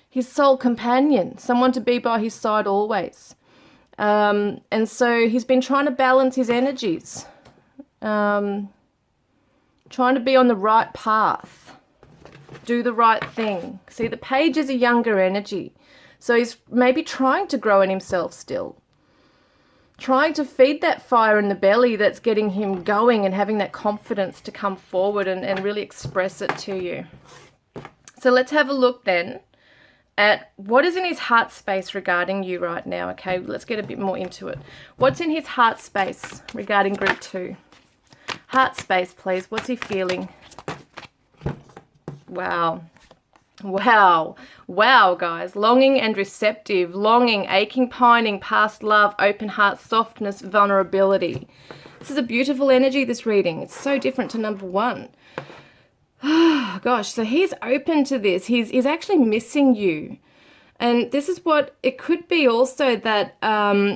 his soul companion, someone to be by his side always. And so he's been trying to balance his energies. trying to be on the right path, do the right thing. See, the Page is a younger energy. So he's maybe trying to grow in himself still. Trying to feed that fire in the belly that's getting him going and having that confidence to come forward and really express it to you. So let's have a look then at what is in his heart space regarding you right now. Okay, let's get a bit more into it. What's in his heart space regarding group 2? Heart space, please. What's he feeling? Wow. Wow. Wow, guys. Longing and receptive. Longing, aching, pining, past love, open heart, softness, vulnerability. This is a beautiful energy, this reading. It's so different to number 1. Oh, gosh. So he's open to this. He's actually missing you. And this is what it could be also, that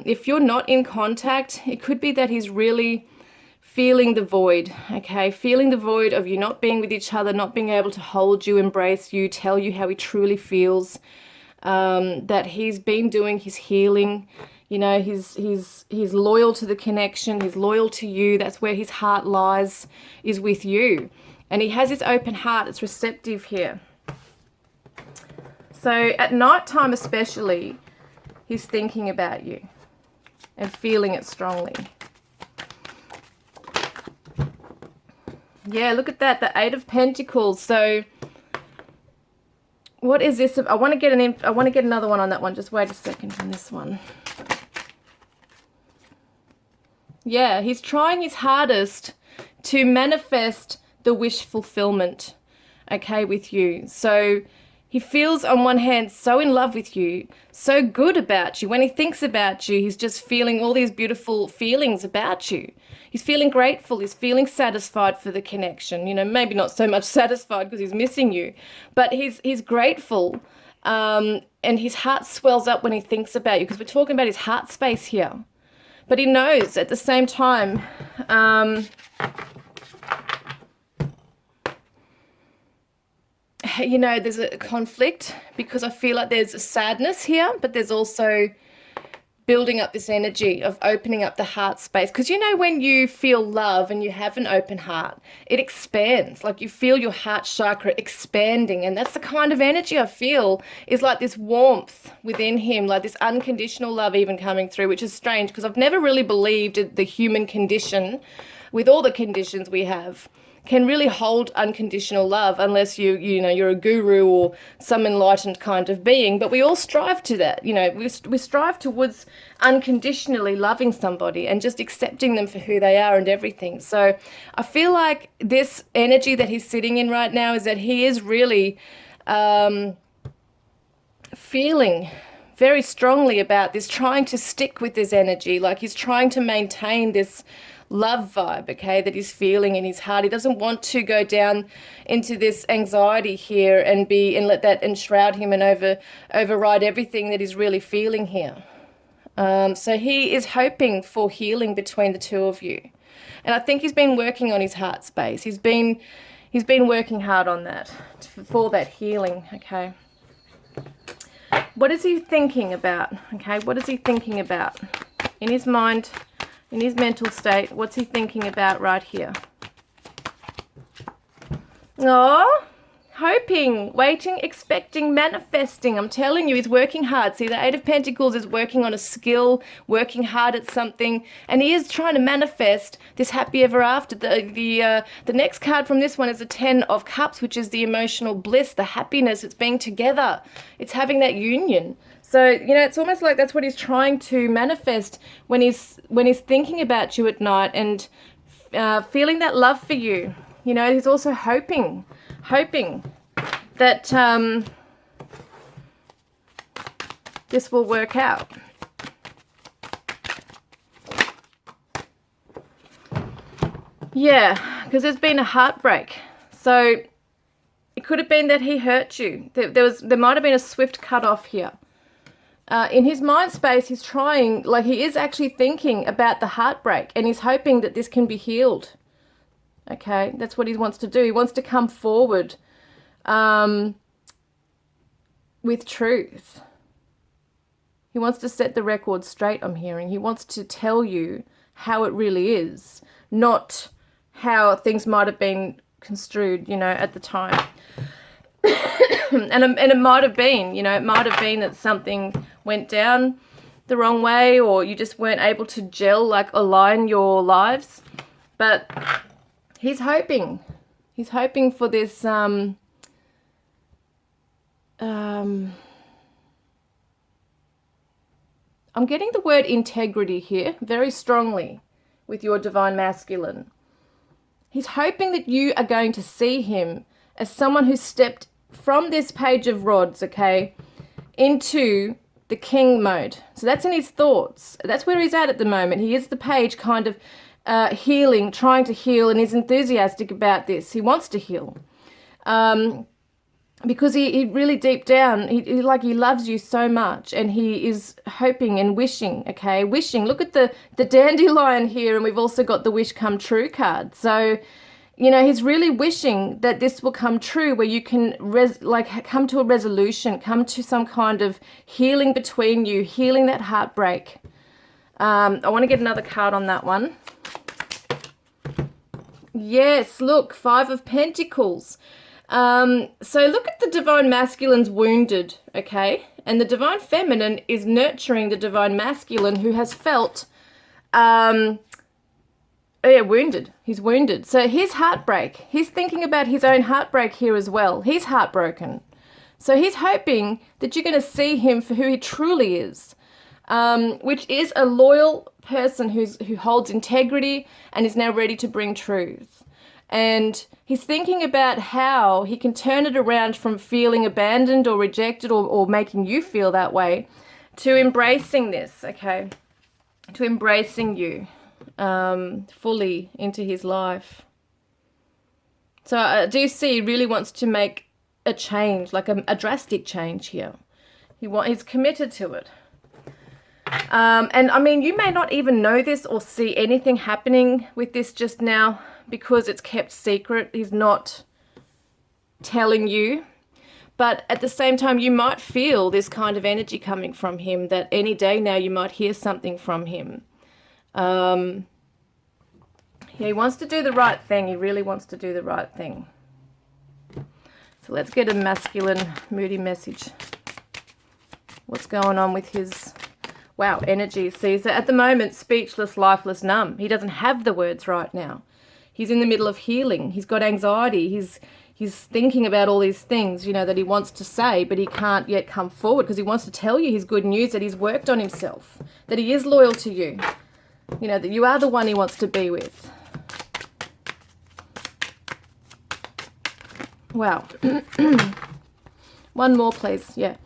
if you're not in contact, it could be that he's really feeling the void, okay? Feeling the void of you not being with each other, not being able to hold you, embrace you, tell you how he truly feels, that he's been doing his healing. You know, he's loyal to the connection, he's loyal to you. That's where his heart lies, is with you. And he has his open heart, it's receptive here. So at night time especially, he's thinking about you and feeling it strongly. Yeah, look at that, the 8 of Pentacles. So what is this? I want to get another one on that one. Just wait a second on this one. Yeah, he's trying his hardest to manifest the wish fulfillment, okay, with you. So he feels on one hand so in love with you, so good about you. When he thinks about you, he's just feeling all these beautiful feelings about you. He's feeling grateful, he's feeling satisfied for the connection. You know, maybe not so much satisfied because he's missing you, but he's grateful, and his heart swells up when he thinks about you, because we're talking about his heart space here. But he knows at the same time, you know, there's a conflict, because I feel like there's a sadness here, but there's also building up this energy of opening up the heart space. Because, you know, when you feel love and you have an open heart, it expands. Like, you feel your heart chakra expanding. And that's the kind of energy I feel is like this warmth within him, like this unconditional love even coming through, which is strange because I've never really believed the human condition, with all the conditions we have, can really hold unconditional love unless you're a guru or some enlightened kind of being. But we all strive to that. You know, we strive towards unconditionally loving somebody and just accepting them for who they are and everything. So I feel like this energy that he's sitting in right now is that he is really feeling very strongly about this, trying to stick with this energy. Like, he's trying to maintain this love vibe, okay, that he's feeling in his heart. He doesn't want to go down into this anxiety here and let that enshroud him and override everything that he's really feeling here. So he is hoping for healing between the two of you, and I think he's been working on his heart space. He's been working hard on that for that healing. Okay, what is he thinking about? Okay, what is he thinking about in his mind? In his mental state, what's he thinking about right here? Oh, hoping, waiting, expecting, manifesting. I'm telling you, he's working hard. See, the 8 of Pentacles is working on a skill, working hard at something, and he is trying to manifest this happy ever after. The next card from this one is the 10 of Cups, which is the emotional bliss, the happiness. It's being together. It's having that union. So, you know, it's almost like that's what he's trying to manifest when he's thinking about you at night and feeling that love for you. You know, he's also hoping that this will work out. Yeah, because there's been a heartbreak. So it could have been that he hurt you. There might have been a swift cut off here. In his mind space, he's trying, like, he is actually thinking about the heartbreak, and he's hoping that this can be healed. Okay, that's what he wants to do. He wants to come forward with truth. He wants to set the record straight, I'm hearing. He wants to tell you how it really is, not how things might have been misconstrued, you know, at the time. and it might have been, you know, it might have been that something went down the wrong way, or you just weren't able to gel, like align your lives. But he's hoping for this I'm getting the word integrity here very strongly with your divine masculine. He's hoping that you are going to see him as someone who stepped from this page of rods, okay, into the king mode. So that's in his thoughts. That's where he's at the moment. He is the page kind of healing, trying to heal, and he's enthusiastic about this. He wants to heal. Because he really deep down, he loves you so much, and he is hoping and wishing, okay? Wishing. Look at the dandelion here, and we've also got the wish come true card. So, you know, he's really wishing that this will come true, where you can come to a resolution, come to some kind of healing between you, healing that heartbreak. I want to get another card on that one. Yes, look, 5 of Pentacles. So look at the divine masculine's wounded, okay? And the divine feminine is nurturing the divine masculine who has felt, wounded. He's wounded. So his heartbreak, he's thinking about his own heartbreak here as well. He's heartbroken. So he's hoping that you're going to see him for who he truly is, which is a loyal person who holds integrity and is now ready to bring truth. And he's thinking about how he can turn it around from feeling abandoned or rejected or making you feel that way to embracing this, okay? To embracing you fully into his life. So I do see he really wants to make a change, like a drastic change here. He's committed to it. And I mean, you may not even know this or see anything happening with this just now, because it's kept secret. He's not telling you. But at the same time, you might feel this kind of energy coming from him, that any day now you might hear something from him. Yeah, he wants to do the right thing. He really wants to do the right thing. So let's get a masculine moody message. What's going on with his, wow, energy? See, so at the moment, speechless, lifeless, numb. He doesn't have the words right now. He's in the middle of healing. He's got anxiety. He's thinking about all these things, you know, that he wants to say, but he can't yet come forward because he wants to tell you his good news, that he's worked on himself, that he is loyal to you, you know, that you are the one he wants to be with. Wow. One more, please. Yeah.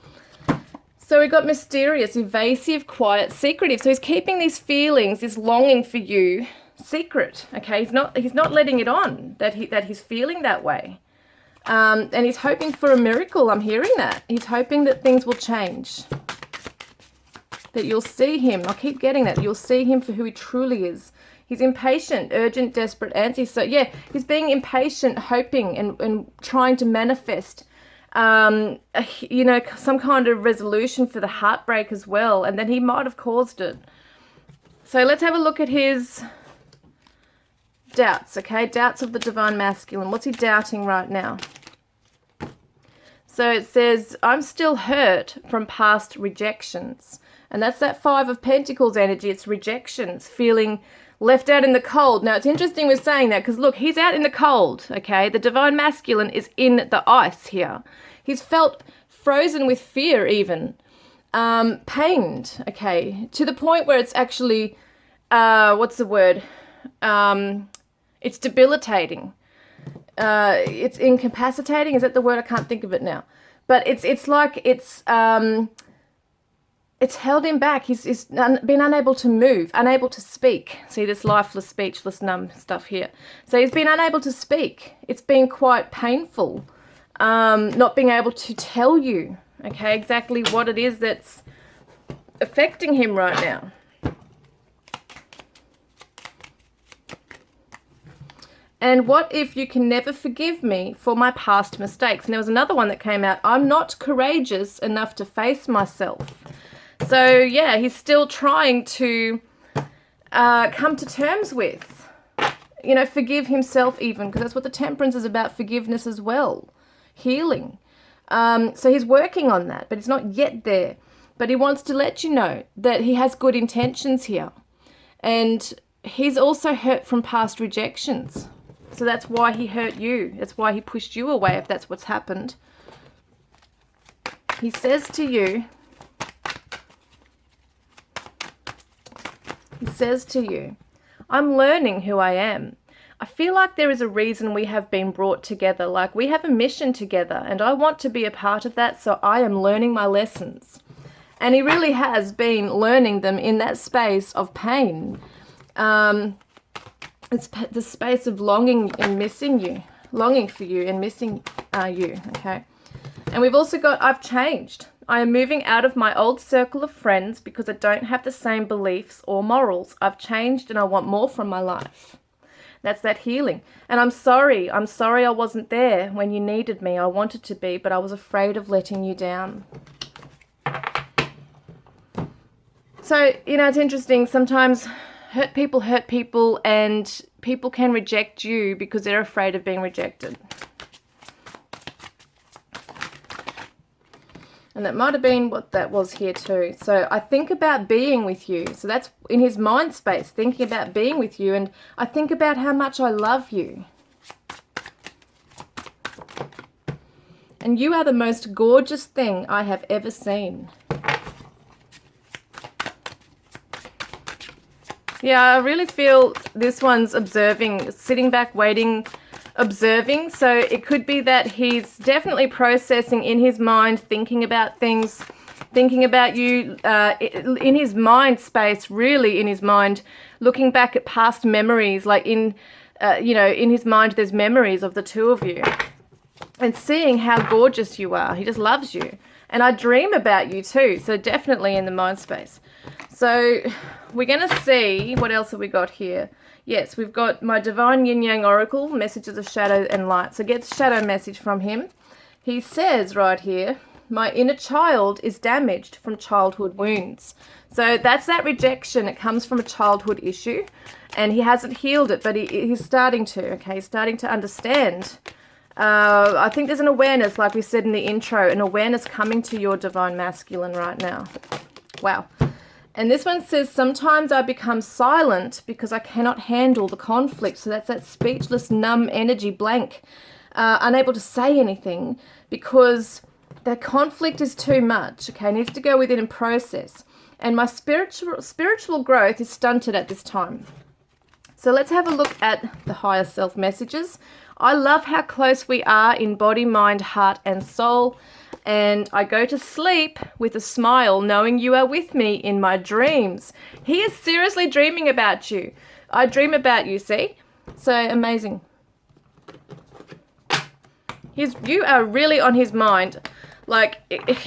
So we got mysterious, evasive, quiet, secretive. So he's keeping these feelings, this longing for you, secret, okay? He's not letting it on that he's feeling that way, and he's hoping for a miracle. I'm hearing that he's hoping that things will change, that you'll see him. I keep getting that you'll see him for who he truly is. He's impatient, urgent, desperate, antsy. So yeah, he's being impatient, hoping and trying to manifest you know, some kind of resolution for the heartbreak as well, and then he might have caused it. So let's have a look at his doubts, okay? Doubts of the divine masculine. What's he doubting right now? So it says, I'm still hurt from past rejections. And that's that 5 of Pentacles energy. It's rejections, feeling left out in the cold. Now, it's interesting we're saying that because, look, he's out in the cold, okay? The divine masculine is in the ice here. He's felt frozen with fear even, pained, okay, to the point where it's actually, what's the word? It's debilitating. It's incapacitating. Is that the word? I can't think of it now. But it's like it's held him back. He's been unable to move, unable to speak. See this lifeless, speechless, numb stuff here. So he's been unable to speak. It's been quite painful, not being able to tell you, okay, exactly what it is that's affecting him right now. And what if you can never forgive me for my past mistakes? And there was another one that came out. I'm not courageous enough to face myself. So, yeah, he's still trying to come to terms with you know, forgive himself even, because that's what the temperance is about, forgiveness as well, healing. So he's working on that, but he's not yet there. But he wants to let you know that he has good intentions here. And he's also hurt from past rejections. So that's why he hurt you. That's why he pushed you away, if that's what's happened. He says to you, I'm learning who I am. I feel like there is a reason we have been brought together, like we have a mission together, and I want to be a part of that, so I am learning my lessons. And he really has been learning them in that space of pain. It's the space of longing and missing you, longing for you and missing you, okay? And we've also got, I've changed. I am moving out of my old circle of friends because I don't have the same beliefs or morals. I've changed and I want more from my life. That's that healing. And I'm sorry I wasn't there when you needed me. I wanted to be, but I was afraid of letting you down. So, you know, it's interesting. Sometimes hurt people, and people can reject you because they're afraid of being rejected. And that might have been what that was here too. So I think about being with you. So that's in his mind space, thinking about being with you. And I think about how much I love you. And you are the most gorgeous thing I have ever seen. Yeah, I really feel this one's observing, sitting back, waiting, observing. So it could be that he's definitely processing in his mind, thinking about things, thinking about you in his mind space, really in his mind, looking back at past memories, like in his mind there's memories of the two of you and seeing how gorgeous you are. He just loves you. And I dream about you too, so definitely in the mind space. So we're going to see, what else have we got here? Yes, we've got my Divine Yin Yang Oracle, Messages of Shadow and Light. So get shadow message from him. He says right here, my inner child is damaged from childhood wounds. So that's that rejection. It comes from a childhood issue and he hasn't healed it, but he's starting to, okay? He's starting to understand. I think there's an awareness, like we said in the intro, an awareness coming to your Divine Masculine right now. Wow. And this one says, sometimes I become silent because I cannot handle the conflict. So that's that speechless, numb energy, blank, unable to say anything because the conflict is too much. Okay, it needs to go within and process. And my spiritual growth is stunted at this time. So let's have a look at the higher self messages. I love how close we are in body, mind, heart, and soul. And I go to sleep with a smile knowing you are with me in my dreams. He is seriously dreaming about you. I dream about you, see? So amazing. You are really on his mind. Like,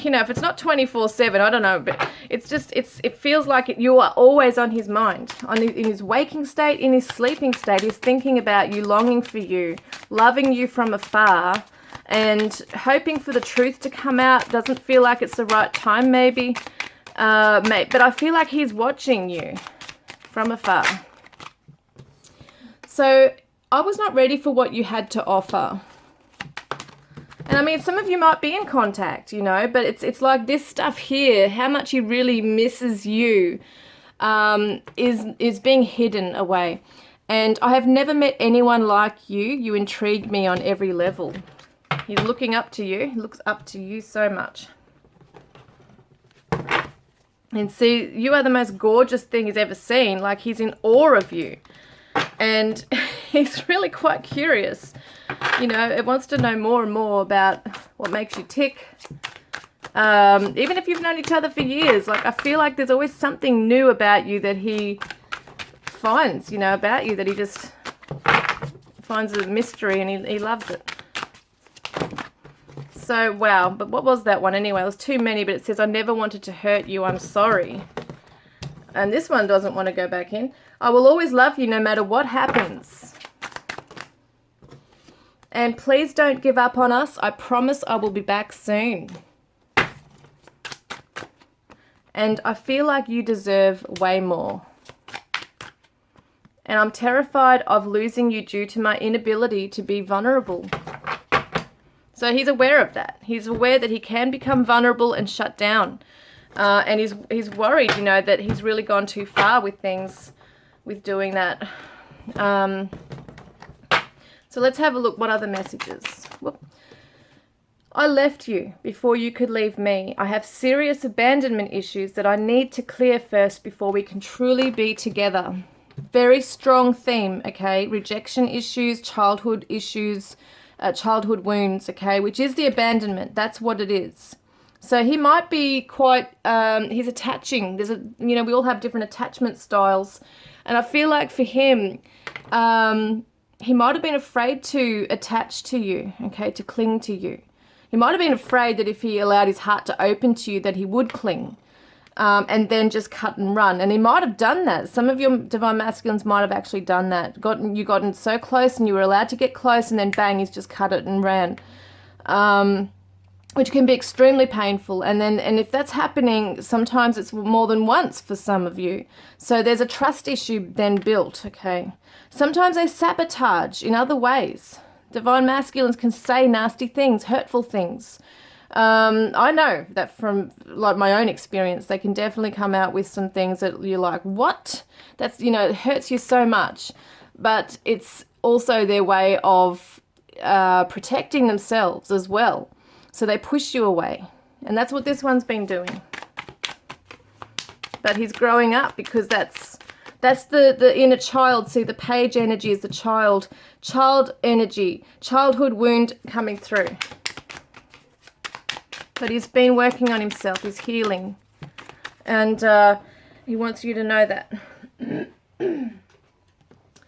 you know, if it's not 24/7, I don't know, but it feels like you are always on his mind. In his waking state, in his sleeping state, he's thinking about you, longing for you, loving you from afar, and hoping for the truth to come out. Doesn't feel like it's the right time, maybe. But I feel like he's watching you from afar. So I was not ready for what you had to offer. And I mean, some of you might be in contact, you know, but it's like this stuff here, how much he really misses you, is being hidden away. And I have never met anyone like you. You intrigue me on every level. He's looking up to you. He looks up to you so much. And see, you are the most gorgeous thing he's ever seen. Like, he's in awe of you. And he's really quite curious. You know, it wants to know more and more about what makes you tick. Even if you've known each other for years, like, I feel like there's always something new about you that he finds, you know, about you, that he just finds a mystery, and he loves it. So, wow. But what was that one anyway? It was too many, but it says, I never wanted to hurt you. I'm sorry. And this one doesn't want to go back in. I will always love you no matter what happens. And please don't give up on us. I promise I will be back soon. And I feel like you deserve way more. and I'm terrified of losing you due to my inability to be vulnerable. So he's aware of that. He's aware that he can become vulnerable and shut down. And he's worried, you know, that he's really gone too far with things, with doing that. So let's have a look. What other messages? Whoop. I left you before you could leave me. I have serious abandonment issues that I need to clear first before we can truly be together. Very strong theme, okay? Rejection issues, childhood issues, childhood wounds, okay? Which is the abandonment. That's what it is. So he might be quite, he's attaching. There's we all have different attachment styles. And I feel like for him, he might have been afraid to attach to you, okay, to cling to you. He might have been afraid that if he allowed his heart to open to you, that he would cling, and then just cut and run. And he might have done that. Some of your divine masculines might have actually done that. Gotten so close and you were allowed to get close, and then bang, he's just cut it and ran. Which can be extremely painful. And if that's happening, sometimes it's more than once for some of you. So there's a trust issue then built, okay? Sometimes they sabotage in other ways. Divine masculines can say nasty things, hurtful things. I know that from like my own experience, they can definitely come out with some things that you're like, what? That's, it hurts you so much. But it's also their way of protecting themselves as well. So they push you away. And that's what this one's been doing. But he's growing up because that's the inner child. See, the page energy is the child energy, childhood wound coming through. But he's been working on himself. He's healing. And he wants you to know that.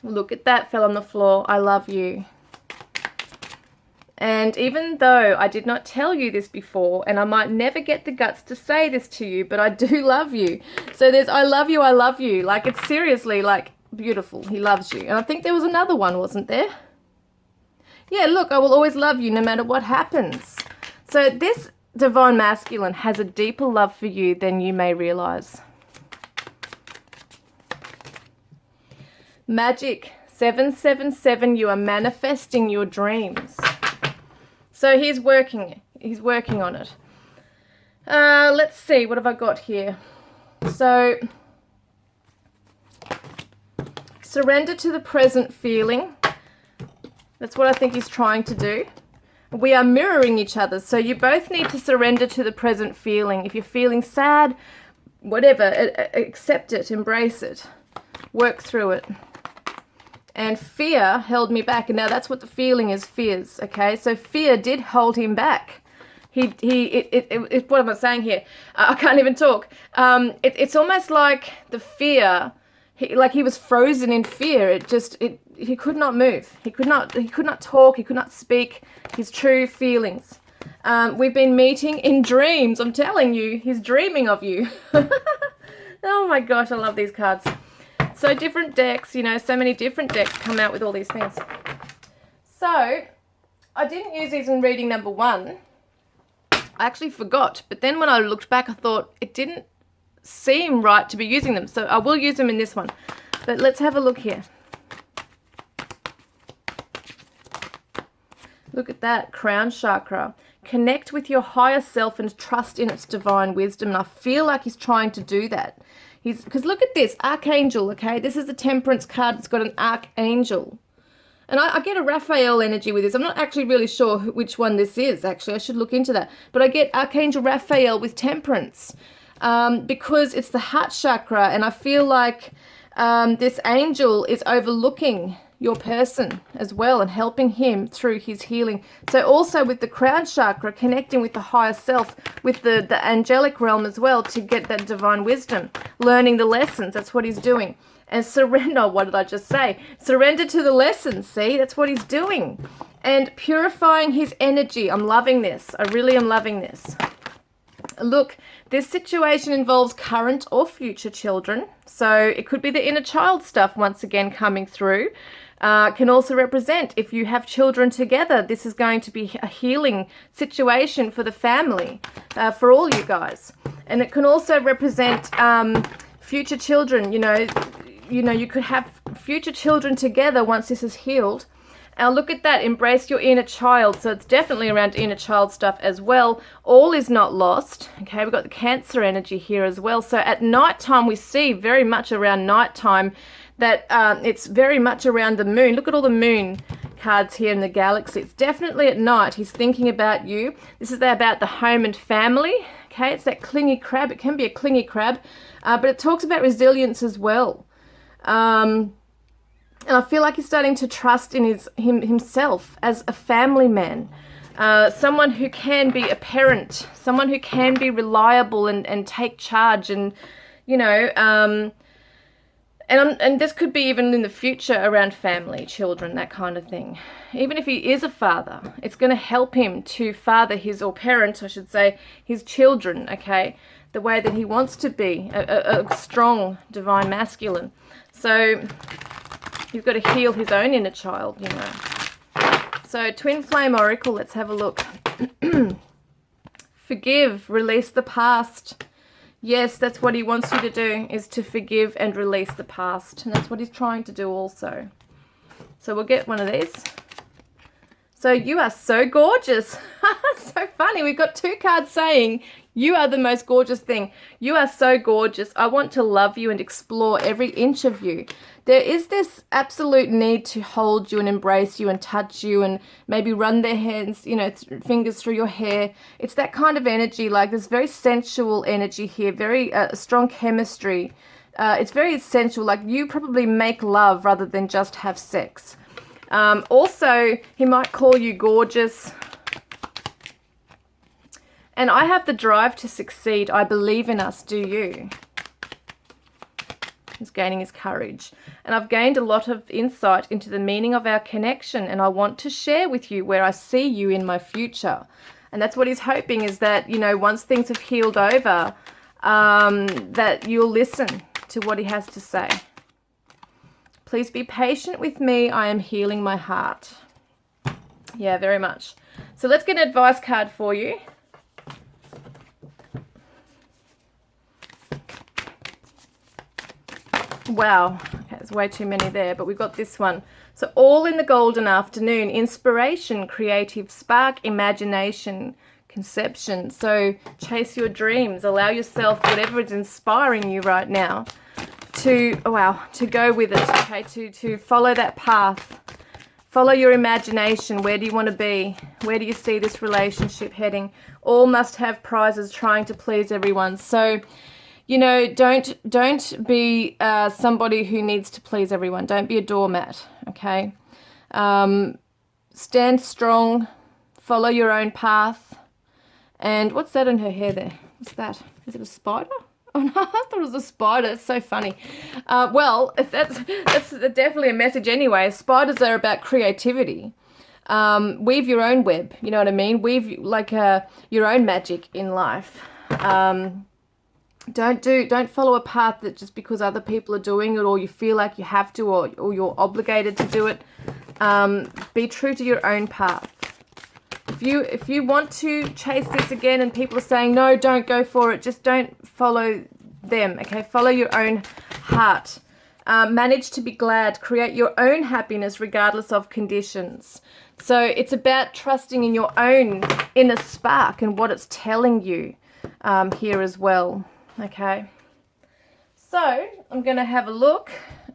Look at that, fell on the floor. I love you. And even though I did not tell you this before, and I might never get the guts to say this to you, but I do love you. So there's I love you, I love you. Like, it's seriously, like, beautiful. He loves you. And I think there was another one, wasn't there? Yeah, look, I will always love you no matter what happens. So this divine masculine has a deeper love for you than you may realize. Magic 777, you are manifesting your dreams. So he's working on it. Let's see, what have I got here? So, surrender to the present feeling. That's what I think he's trying to do. We are mirroring each other, so you both need to surrender to the present feeling. If you're feeling sad, whatever, accept it, embrace it, work through it. And fear held me back. And now that's what the feeling is, fears, okay? So fear did hold him back. What am I saying here? I can't even talk. It's almost like the fear, he was frozen in fear. He could not move. He could not talk. He could not speak his true feelings. We've been meeting in dreams. I'm telling you, he's dreaming of you. Oh my gosh, I love these cards. So different decks, so many different decks come out with all these things. So I didn't use these in reading number 1. I actually forgot. But then when I looked back, I thought it didn't seem right to be using them. So I will use them in this one. But let's have a look here. Look at that, crown chakra. Connect with your higher self and trust in its divine wisdom. And I feel like he's trying to do that. Because look at this, archangel, okay? This is the temperance card. It's got an archangel. And I get a Raphael energy with this. I'm not actually really sure which one this is, actually. I should look into that. But I get Archangel Raphael with temperance because it's the heart chakra. And I feel like this angel is overlooking your person as well and helping him through his healing. So also with the crown chakra, connecting with the higher self, with the angelic realm as well to get that divine wisdom, learning the lessons. That's what he's doing. And surrender, what did I just say? Surrender to the lessons, see? That's what he's doing. And purifying his energy. I'm loving this. I really am loving this. Look, this situation involves current or future children. So it could be the inner child stuff once again coming through. Can also represent if you have children together, this is going to be a healing situation for the family, for all you guys. And it can also represent future children, you know, you could have future children together once this is healed. Now look at that, embrace your inner child. So it's definitely around inner child stuff as well. All is not lost. Okay, we've got the Cancer energy here as well. So at nighttime, we see very much around nighttime that it's very much around the moon. Look at all the moon cards here in the galaxy. It's definitely at night. He's thinking about you. This is about the home and family. Okay, it's that clingy crab. It can be a clingy crab, but it talks about resilience as well. And I feel like he's starting to trust in himself as a family man. Someone who can be a parent, someone who can be reliable and take charge, and, you know, and this could be even in the future around family, children, that kind of thing. Even if he is a father, it's going to help him to father or parent, I should say, his children, okay, the way that he wants to be, a strong divine masculine. So he's got to heal his own inner child, you know. So Twin Flame Oracle, let's have a look. Forgive, release the past. Yes, that's what he wants you to do, is to forgive and release the past. And that's what he's trying to do also. So we'll get one of these. So you are so gorgeous. So funny. We've got two cards saying you are the most gorgeous thing. You are so gorgeous. I want to love you and explore every inch of you. There is this absolute need to hold you and embrace you and touch you and maybe run their hands, you know, fingers through your hair. It's that kind of energy, like this very sensual energy here, very strong chemistry. It's very essential, like you probably make love rather than just have sex. Also, he might call you gorgeous. And I have the drive to succeed. I believe in us, do you? He's gaining his courage. And I've gained a lot of insight into the meaning of our connection, and I want to share with you where I see you in my future. And that's what he's hoping, is that, you know, once things have healed over, that you'll listen to what he has to say. Please be patient with me. I am healing my heart. Yeah, very much. So let's get an advice card for you. Wow, okay, there's way too many there, but we've got this one. So all in the golden afternoon, inspiration, creative spark, imagination, conception. So chase your dreams, allow yourself, whatever is inspiring you right now, to go with it, okay, to follow that path. Follow your imagination. Where do you want to be? Where do you see this relationship heading? All must have prizes, trying to please everyone. So, you know, don't be somebody who needs to please everyone. Don't be a doormat, okay? Stand strong, follow your own path. And what's that in her hair there? What's that? Is it a spider? Oh no, I thought it was a spider. It's so funny. Well, if that's definitely a message anyway. Spiders are about creativity. Weave your own web, you know what I mean? Weave like your own magic in life. Don't follow a path that just because other people are doing it, or you feel like you have to, or you're obligated to do it. Be true to your own path. If you want to chase this again and people are saying, no, don't go for it, just don't follow them, okay? Follow your own heart. Manage to be glad. Create your own happiness regardless of conditions. So it's about trusting in your own inner spark and what it's telling you here as well, okay? So I'm going to have a look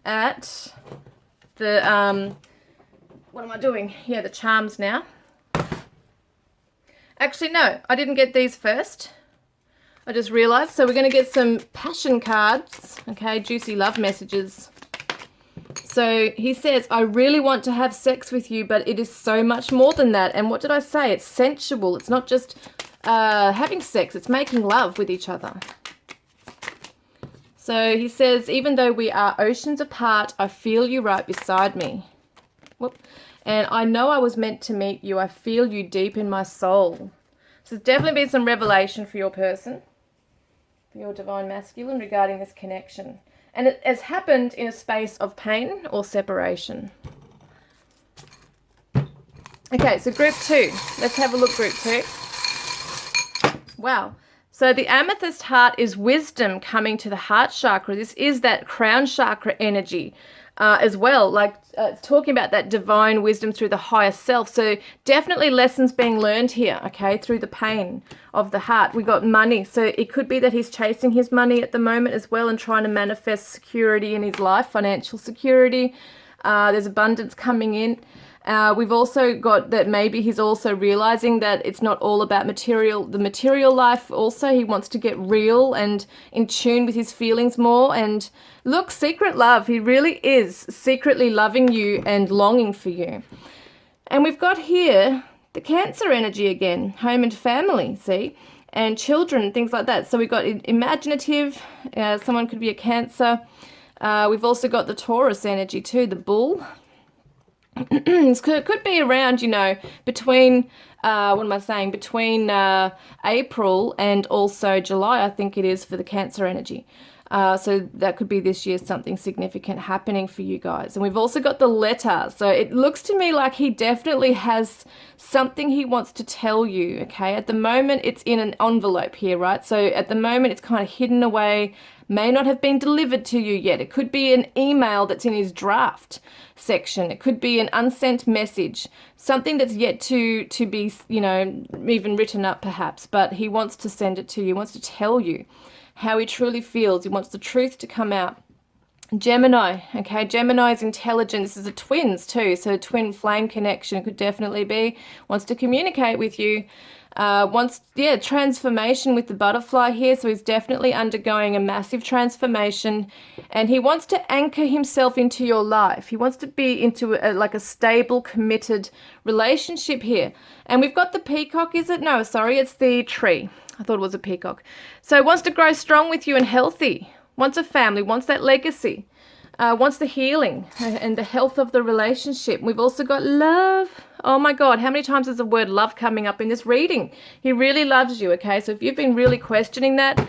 at the, what am I doing? Yeah, the charms now. Actually, no, I didn't get these first. I just realized. So we're going to get some passion cards, okay, juicy love messages. So he says, I really want to have sex with you, but it is so much more than that. And what did I say? It's sensual. It's not just having sex. It's making love with each other. So he says, even though we are oceans apart, I feel you right beside me. Whoop. And I know I was meant to meet you. I feel you deep in my soul. So there's definitely been some revelation for your person, for your divine masculine, regarding this connection. And it has happened in a space of pain or separation. Okay, so group 2. Let's have a look, group 2. Wow. So the amethyst heart is wisdom coming to the heart chakra. This is that crown chakra energy as well, like talking about that divine wisdom through the higher self. So definitely lessons being learned here, okay, through the pain of the heart. We got money. So it could be that he's chasing his money at the moment as well and trying to manifest security in his life, financial security. There's abundance coming in. We've also got that maybe he's also realizing that it's not all about the material life. Also, he wants to get real and in tune with his feelings more. And look, secret love. He really is secretly loving you and longing for you. And we've got here the Cancer energy again, home and family, see? And children, things like that. So we've got imaginative, someone could be a Cancer. We've also got the Taurus energy too, the bull. It could be around, you know, between, between April and also July, I think it is, for the Cancer energy. So that could be this year something significant happening for you guys. And we've also got the letter. So it looks to me like he definitely has something he wants to tell you, okay? At the moment, it's in an envelope here, right? So at the moment, it's kind of hidden away, may not have been delivered to you yet. It could be an email that's in his draft section. It could be an unsent message, something that's yet to be, you know, even written up perhaps, but he wants to send it to you, wants to tell you how he truly feels. He wants the truth to come out. Gemini, okay, Gemini is intelligent. This is a twins too, so twin flame connection could definitely be. Wants to communicate with you. Transformation with the butterfly here, so he's definitely undergoing a massive transformation, and he wants to anchor himself into your life. He wants to be into like a stable, committed relationship here. And we've got the peacock, is it? No, sorry, it's the tree. I thought it was a peacock. So wants to grow strong with you and healthy, wants a family, wants that legacy, wants the healing and the health of the relationship. We've also got love. Oh my God, how many times is the word love coming up in this reading? He really loves you, okay? So if you've been really questioning that,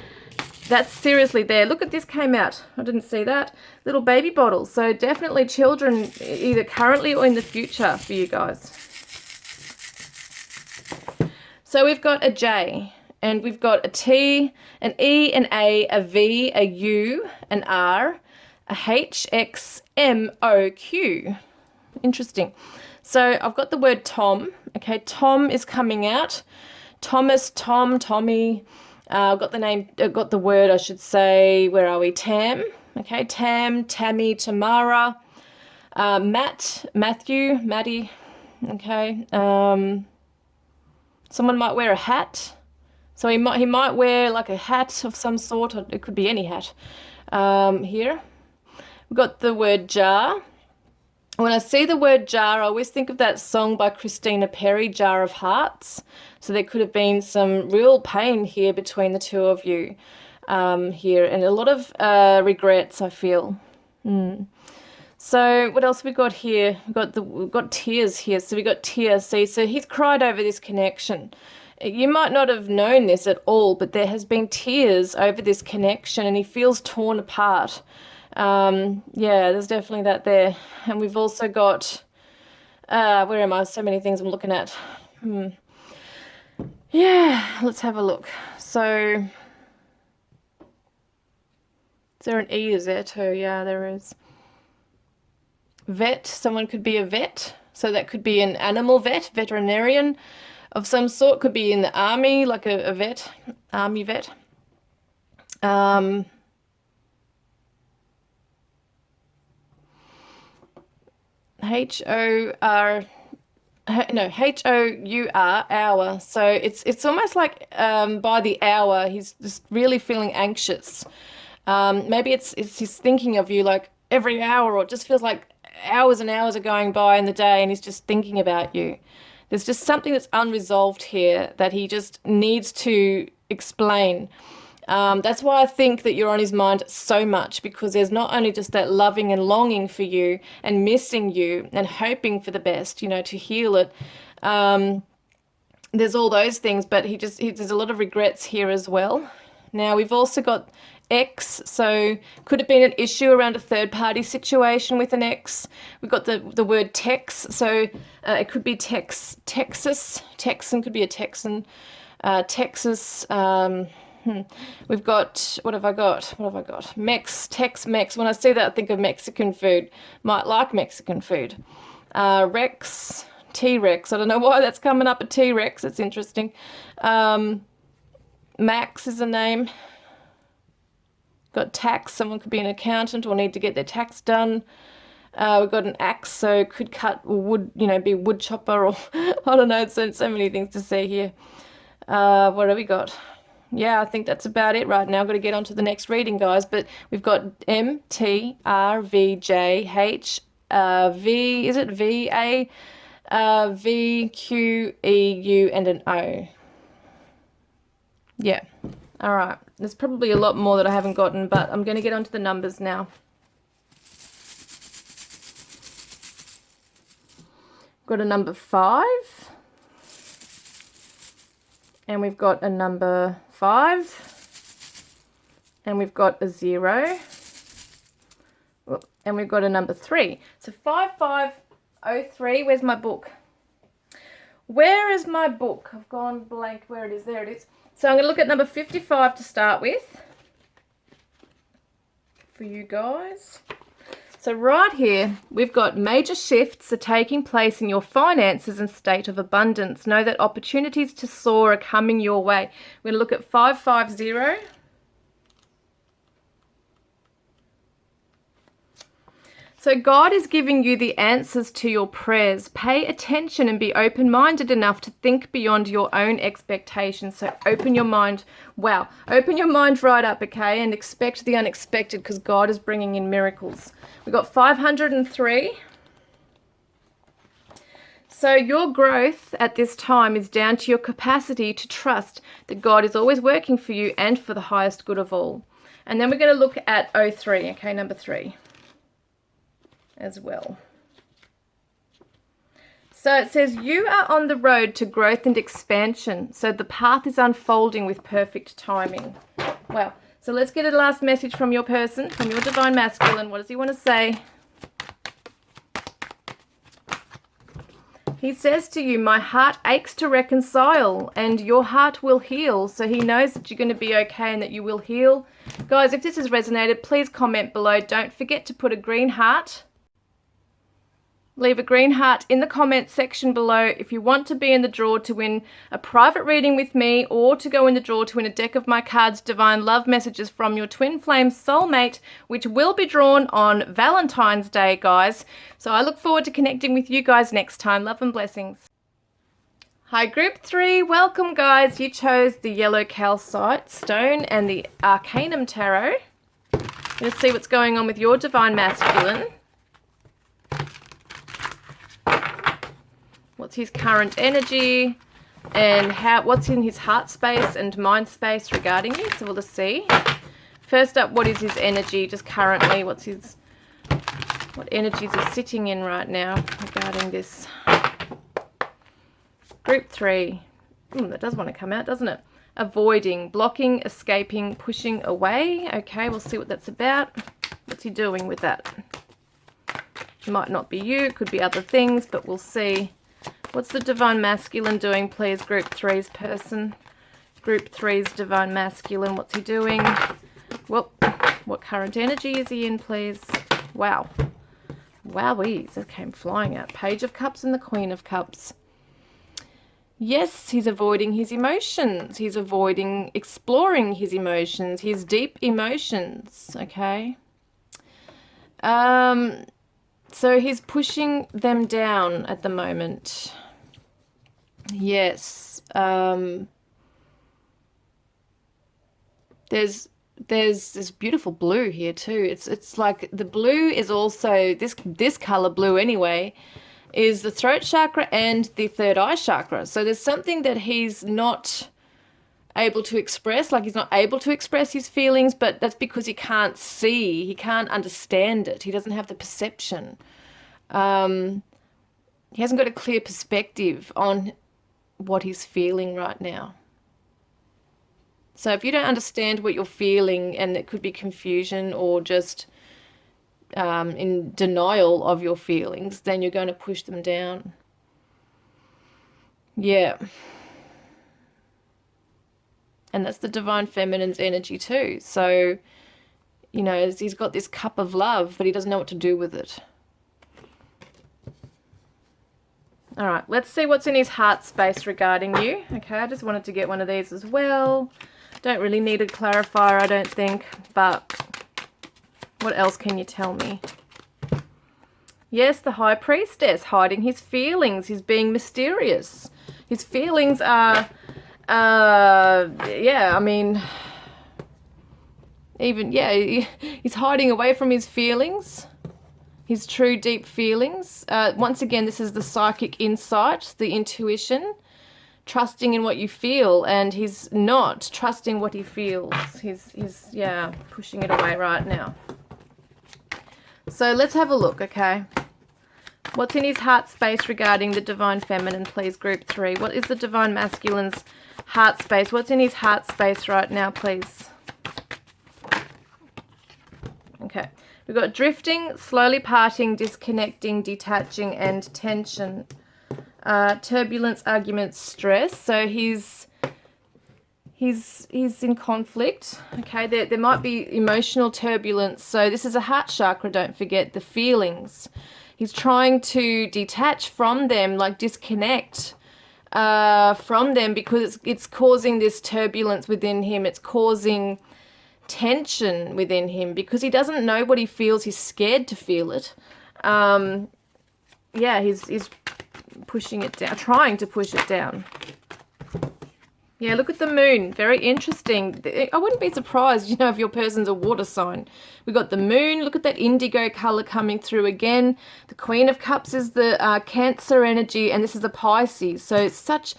that's seriously there. Look at this came out. I didn't see that. Little baby bottles. So definitely children either currently or in the future for you guys. So we've got a J. And we've got a T, an E, an A, a V, a U, an R, a H, X, M, O, Q. Interesting. So I've got the word Tom. Okay, Tom is coming out. Thomas, Tom, Tommy. I've got the name, I've got the word, I should say, where are we? Tam. Okay, Tam, Tammy, Tamara. Matt, Matthew, Maddie. Okay. Someone might wear a hat. So he might wear like a hat of some sort, or it could be any hat. Here, we've got the word jar. When I see the word jar, I always think of that song by Christina Perri, Jar of Hearts. So there could have been some real pain here between the two of you here, and a lot of regrets, I feel. So what else have we got here? We've got tears here. So we got tears. See, so he's cried over this connection. You might not have known this at all, but there has been tears over this connection, and he feels torn apart. There's definitely that there. And we've also got, where am I? So many things I'm looking at. Yeah, let's have a look. So, is there an E, is there too? Yeah, there is. Vet, someone could be a vet. So that could be an animal vet, veterinarian of some sort, could be in the army, like a vet, army vet. H-O-U-R, hour. So it's almost like by the hour, he's just really feeling anxious. Maybe it's he's thinking of you like every hour, or it just feels like hours and hours are going by in the day, and he's just thinking about you. There's just something that's unresolved here that he just needs to explain. That's why I think that you're on his mind so much, because there's not only just that loving and longing for you and missing you and hoping for the best, you know, to heal it. There's all those things, but there's a lot of regrets here as well. Now, we've also got X, so could have been an issue around a third-party situation with an X. We've got the word Tex, so it could be Texas. Texan could be a Texan. Texas, We've got, what have I got? What have I got? Tex-Mex. When I see that, I think of Mexican food. Might like Mexican food. Rex, T-Rex. I don't know why that's coming up, a T-Rex. It's interesting. Max is a name. Got tax. Someone could be an accountant or need to get their tax done. We've got an axe, so could cut wood, be wood chopper or I don't know. So many things to see here. What have we got? Yeah, I think that's about it right now. I've got to get on to the next reading, guys. But we've got M, T, R, V, J, H, V, is it V, A, V, Q, E, U, and an O. Yeah. All right. There's probably a lot more that I haven't gotten, but I'm going to get onto the numbers now. Got a number 5. And we've got a number 5. And we've got a 0. And we've got a number 3. So 5503. Where's my book? Where is my book? I've gone blank. Where it is. There it is. So I'm going to look at number 55 to start with for you guys. So right here, we've got major shifts are taking place in your finances and state of abundance. Know that opportunities to soar are coming your way. We're going to look at 550. So God is giving you the answers to your prayers. Pay attention and be open-minded enough to think beyond your own expectations. So open your mind. Wow. Open your mind right up, okay? And expect the unexpected because God is bringing in miracles. We've got 503. So your growth at this time is down to your capacity to trust that God is always working for you and for the highest good of all. And then we're going to look at 03, okay, number 3. As well. So it says you are on the road to growth and expansion. So the path is unfolding with perfect timing. Wow. So let's get a last message from your person, from your divine masculine. What does he want to say? He says to you, my heart aches to reconcile and your heart will heal. So he knows that you're going to be okay and that you will heal. Guys, if this has resonated, please comment below. Don't forget to put a green heart. Leave a green heart in the comments section below if you want to be in the draw to win a private reading with me or to go in the draw to win a deck of my cards, Divine Love Messages from your Twin Flame Soulmate, which will be drawn on Valentine's Day, guys. So I look forward to connecting with you guys next time. Love and blessings. Hi, Group 3. Welcome, guys. You chose the yellow calcite stone and the Arcanum Tarot. Let's see what's going on with your Divine Masculine. What's his current energy and what's in his heart space and mind space regarding you? So we'll just see. First up, what is his energy just currently? What energies are sitting in right now regarding this? Group 3. That does want to come out, doesn't it? Avoiding, blocking, escaping, pushing away. Okay, we'll see what that's about. What's he doing with that? It might not be you, it could be other things, but we'll see. What's the Divine Masculine doing, please? Group 3's person. Group 3's Divine Masculine. What's he doing? Well, what current energy is he in, please? Wow. Wowies. That came flying out. Page of Cups and the Queen of Cups. Yes, he's avoiding his emotions. He's avoiding exploring his emotions, his deep emotions. Okay. So he's pushing them down at the moment. Yes. There's this beautiful blue here too. It's like the blue is also this color blue anyway is the throat chakra and the third eye chakra. So there's something that he's not able to express, like he's not able to express his feelings, but that's because he can't see, he can't understand it, he doesn't have the perception. He hasn't got a clear perspective on what he's feeling right now. So if you don't understand what you're feeling, and it could be confusion or just in denial of your feelings, then you're going to push them down. Yeah. And that's the divine feminine's energy too. So, you know, he's got this cup of love, but he doesn't know what to do with it. All right, let's see what's in his heart space regarding you. Okay, I just wanted to get one of these as well. Don't really need a clarifier, I don't think, but what else can you tell me? Yes, the High Priestess, hiding his feelings. He's being mysterious. His feelings are, yeah, I mean, even, yeah, he's hiding away from his feelings. His true deep feelings. Once again, this is the psychic insight, the intuition, trusting in what you feel, and he's not trusting what he feels. He's yeah, pushing it away right now. So let's have a look, okay? What's in his heart space regarding the divine feminine, please, group 3? What is the divine masculine's heart space? What's in his heart space right now, please? Okay. We've got drifting, slowly parting, disconnecting, detaching, and tension. Turbulence, arguments, stress. So he's in conflict. Okay, there might be emotional turbulence. So this is a heart chakra, don't forget, the feelings. He's trying to detach from them, like disconnect from them, because it's causing this turbulence within him. It's causing tension within him because he doesn't know what he feels. He's scared to feel it. Yeah, he's pushing it down, trying to push it down. Yeah, look at the moon. Very interesting. I wouldn't be surprised, you know, if your person's a water sign. We got the moon. Look at that indigo color coming through again. The Queen of Cups is the Cancer energy, and this is the Pisces. So it's such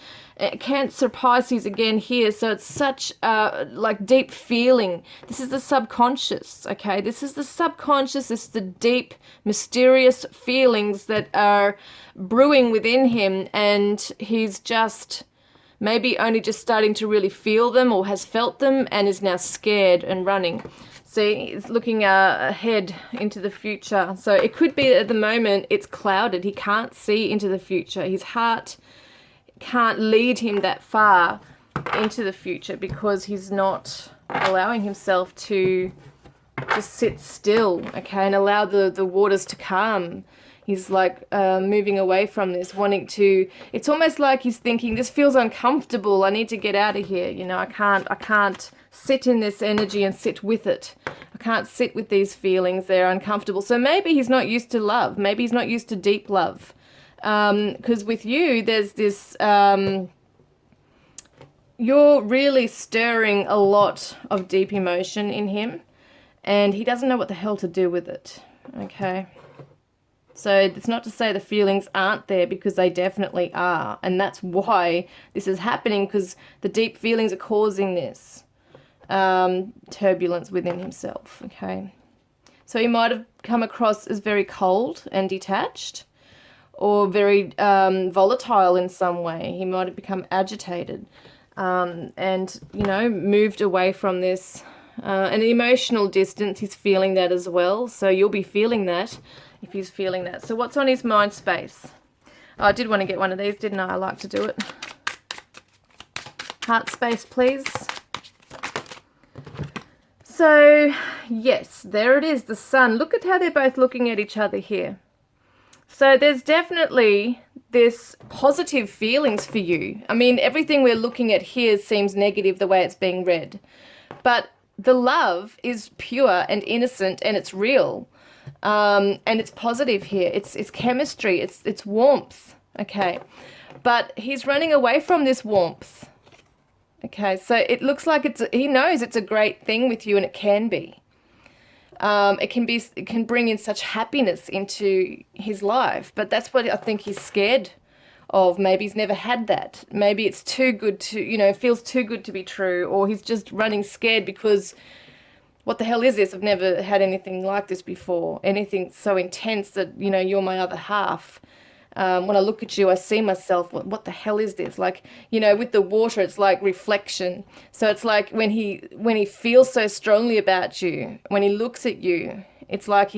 Cancer, Pisces again here. So it's such like deep feeling. This is the subconscious, okay? This is the subconscious. This is the deep, mysterious feelings that are brewing within him, and he's just maybe only just starting to really feel them, or has felt them and is now scared and running. See, he's looking ahead into the future. So it could be that at the moment it's clouded. He can't see into the future. His heart can't lead him that far into the future because he's not allowing himself to just sit still, okay, and allow the waters to calm. He's like moving away from this, wanting to, it's almost like he's thinking, this feels uncomfortable, I need to get out of here, you know, I can't sit in this energy and sit with it. I can't sit with these feelings, they're uncomfortable. So maybe he's not used to love, maybe he's not used to deep love. Because with you, there's this, you're really stirring a lot of deep emotion in him, and he doesn't know what the hell to do with it, okay? So it's not to say the feelings aren't there, because they definitely are. And that's why this is happening, because the deep feelings are causing this turbulence within himself, okay? So he might have come across as very cold and detached, or very volatile in some way. He might have become agitated and, you know, moved away from this. An emotional distance, he's feeling that as well. So you'll be feeling that if he's feeling that. So what's on his mind space? Oh, I did want to get one of these, didn't I? I like to do it. Heart space, please. So, yes, there it is, the sun. Look at how they're both looking at each other here. So there's definitely this positive feelings for you. I mean, everything we're looking at here seems negative the way it's being read. But the love is pure and innocent, and it's real. And it's positive here. It's chemistry. It's warmth. Okay. But he's running away from this warmth. Okay. So it looks like he knows it's a great thing with you, and it can be. It can bring in such happiness into his life, but that's what I think he's scared of. Maybe he's never had that. Maybe it's too good to, you know, feels too good to be true, or he's just running scared because what the hell is this? I've never had anything like this before. Anything so intense that, you know, you're my other half. When I look at you, I see myself. What the hell is this? Like, you know, with the water, it's like reflection. So it's like when he feels so strongly about you, when he looks at you, it's like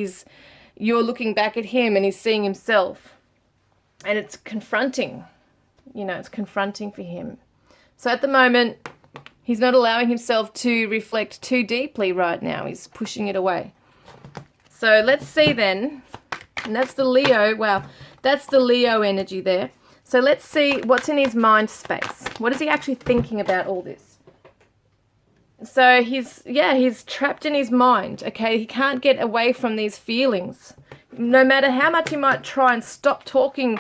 you're looking back at him and he's seeing himself. And it's confronting. You know, it's confronting for him. So at the moment, He's not allowing himself to reflect too deeply right now. He's pushing it away. So let's see then. And that's the Leo. Wow, that's the Leo energy there. So let's see what's in his mind space. What is he actually thinking about all this? So he's trapped in his mind, okay? He can't get away from these feelings. No matter how much he might try and stop talking,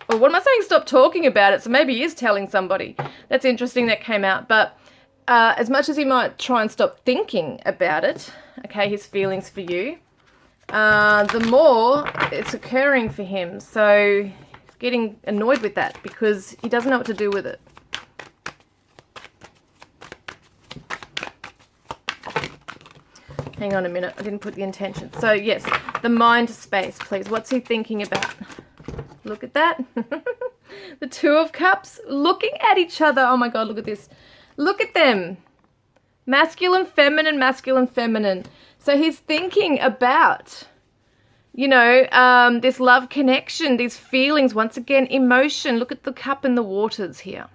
or what am I saying, stop talking about it? So maybe he is telling somebody. That's interesting that came out. But as much as he might try and stop thinking about it, okay, his feelings for you, the more it's occurring for him. So he's getting annoyed with that because he doesn't know what to do with it. Hang on a minute, I didn't put the intention. So yes, the mind space, please. What's he thinking about? Look at that. The Two of Cups looking at each other. Oh my God, look at this. Look at them. Masculine, feminine, masculine, feminine. So he's thinking about, you know, this love connection, these feelings, once again, emotion. Look at the cup in the waters here.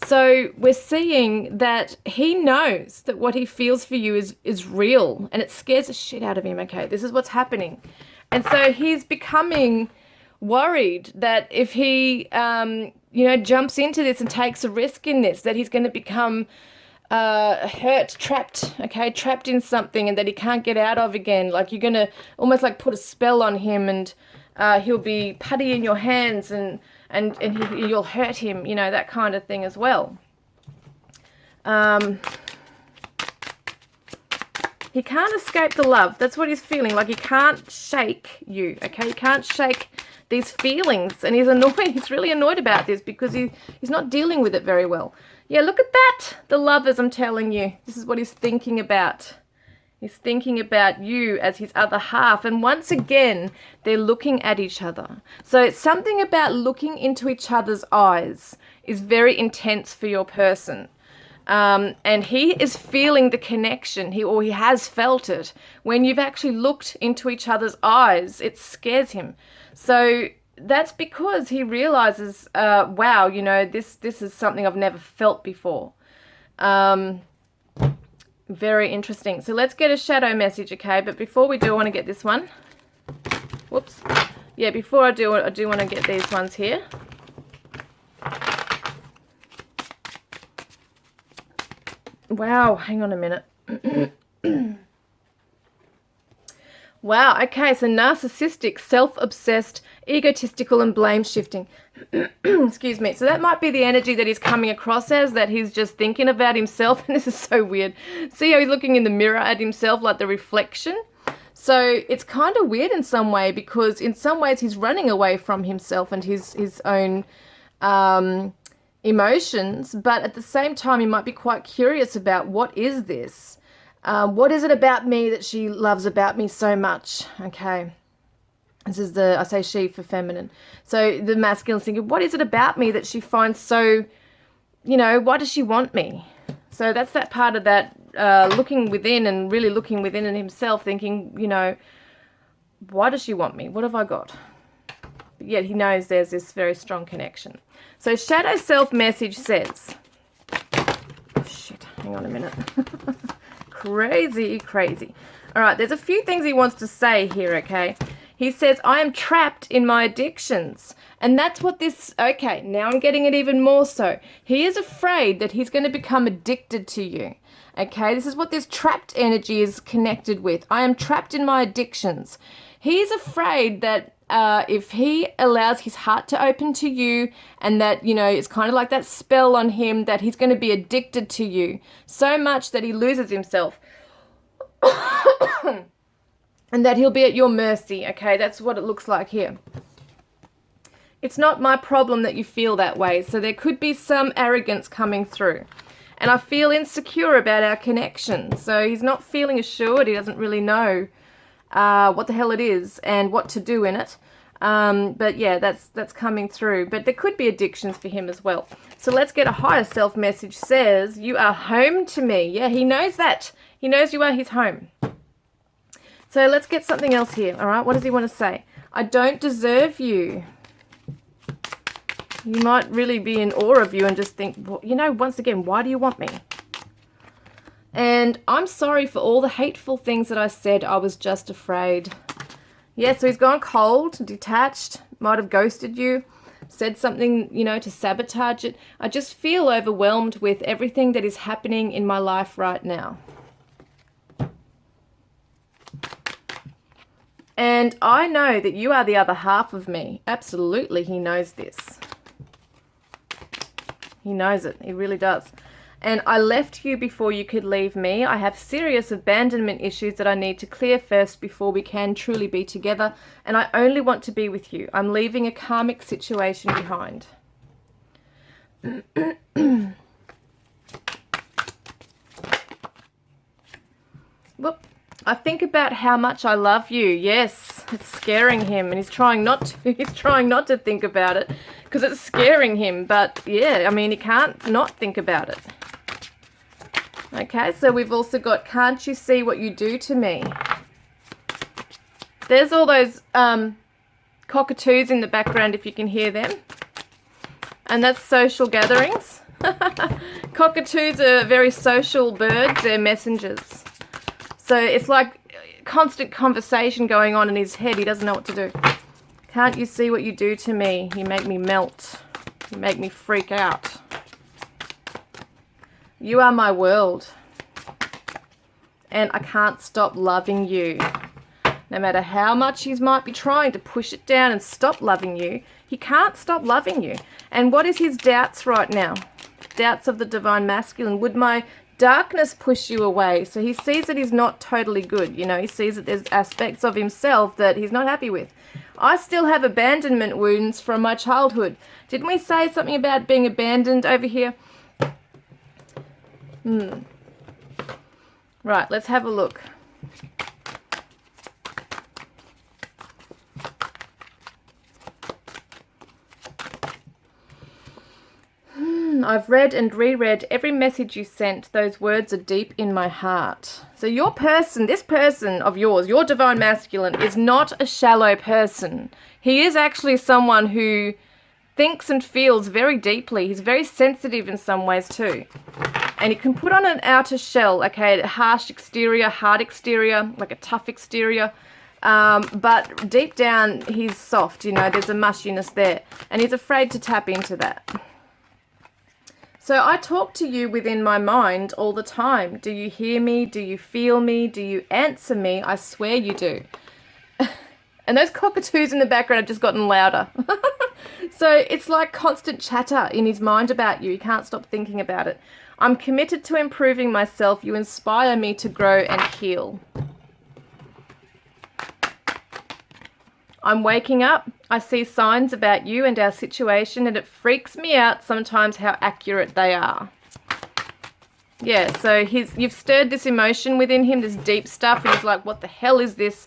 So we're seeing that he knows that what he feels for you is real, and it scares the shit out of him, okay? This is what's happening. And so he's becoming worried that if he, you know, jumps into this and takes a risk in this, that he's going to become hurt, trapped, okay? Trapped in something and that he can't get out of again. Like you're going to almost like put a spell on him, and he'll be putty in your hands and you'll hurt him, you know, that kind of thing as well. He can't escape the love. That's what he's feeling. Like he can't shake you, okay? He can't shake these feelings, and he's annoyed. He's really annoyed about this because he's not dealing with it very well. Yeah, look at that. The lovers, I'm telling you. This is what he's thinking about. He's thinking about you as his other half. And once again, they're looking at each other. So it's something about looking into each other's eyes is very intense for your person. And he is feeling the connection, he has felt it. When you've actually looked into each other's eyes, it scares him. So that's because he realizes, wow, you know, this is something I've never felt before. Very interesting. So let's get a shadow message, okay? But before we do, I want to get this one. Whoops. Yeah, before I do want to get these ones here. Wow, hang on a minute. Wow, okay, so narcissistic, self-obsessed, egotistical, and blame-shifting. Excuse me. So that might be the energy that he's coming across as, that he's just thinking about himself. And this is so weird. See how he's looking in the mirror at himself, like the reflection? So it's kind of weird in some way, because in some ways he's running away from himself and his own emotions. But at the same time, he might be quite curious about, what is this? What is it about me that she loves about me so much? Okay. This is I say she for feminine. So the masculine thinking, what is it about me that she finds so, you know, why does she want me? So that's that part of that looking within and really looking within in himself, thinking, you know, why does she want me? What have I got? But yet he knows there's this very strong connection. So shadow self message says, shit, hang on a minute. Crazy. All right, there's a few things he wants to say here, okay? He says, I am trapped in my addictions. And that's what this, okay, now I'm getting it even more so. He is afraid that he's going to become addicted to you. Okay, this is what this trapped energy is connected with. I am trapped in my addictions. He's afraid that if he allows his heart to open to you, and that, you know, it's kind of like that spell on him, that he's going to be addicted to you so much that he loses himself. And that he'll be at your mercy, okay? That's what it looks like here. It's not my problem that you feel that way. So there could be some arrogance coming through. And I feel insecure about our connection. So he's not feeling assured. He doesn't really know what the hell it is and what to do in it. But yeah, that's coming through. But there could be addictions for him as well. So let's get a higher self message. Says, you are home to me. Yeah, he knows that. He knows you are his home. So let's get something else here, all right? What does he want to say? I don't deserve you. You might really be in awe of you and just think, well, you know, once again, why do you want me? And I'm sorry for all the hateful things that I said. I was just afraid. Yeah, so he's gone cold, detached, might have ghosted you, said something, you know, to sabotage it. I just feel overwhelmed with everything that is happening in my life right now. And I know that you are the other half of me. Absolutely, he knows this. He knows it. He really does. And I left you before you could leave me. I have serious abandonment issues that I need to clear first before we can truly be together. And I only want to be with you. I'm leaving a karmic situation behind. Whoop. I think about how much I love you. Yes, it's scaring him, and he's trying not to. He's trying not to think about it because it's scaring him. But yeah, I mean, he can't not think about it. Okay, so we've also got, can't you see what you do to me? There's all those cockatoos in the background, if you can hear them. And that's social gatherings. Cockatoos are very social birds. They're messengers. So it's like constant conversation going on in his head. He doesn't know what to do. Can't you see what you do to me? You make me melt. You make me freak out. You are my world. And I can't stop loving you. No matter how much he might be trying to push it down and stop loving you, he can't stop loving you. And what is his doubts right now? Doubts of the divine masculine. Would my darkness push you away? So he sees that he's not totally good. You know, he sees that there's aspects of himself that he's not happy with. I still have abandonment wounds from my childhood. Didn't we say something about being abandoned over here? Right, let's have a look. I've read and reread every message you sent. Those words are deep in my heart. So your person, this person of yours, your divine masculine, is not a shallow person. He is actually someone who thinks and feels very deeply. He's very sensitive in some ways too. And he can put on an outer shell, okay, a harsh exterior, hard exterior, like a tough exterior. But deep down, he's soft, you know, there's a mushiness there. And he's afraid to tap into that. So I talk to you within my mind all the time. Do you hear me? Do you feel me? Do you answer me? I swear you do. And those cockatoos in the background have just gotten louder. So it's like constant chatter in his mind about you. He can't stop thinking about it. I'm committed to improving myself. You inspire me to grow and heal. I'm waking up. I see signs about you and our situation, and it freaks me out sometimes how accurate they are. Yeah, so you've stirred this emotion within him, this deep stuff, and he's like, what the hell is this?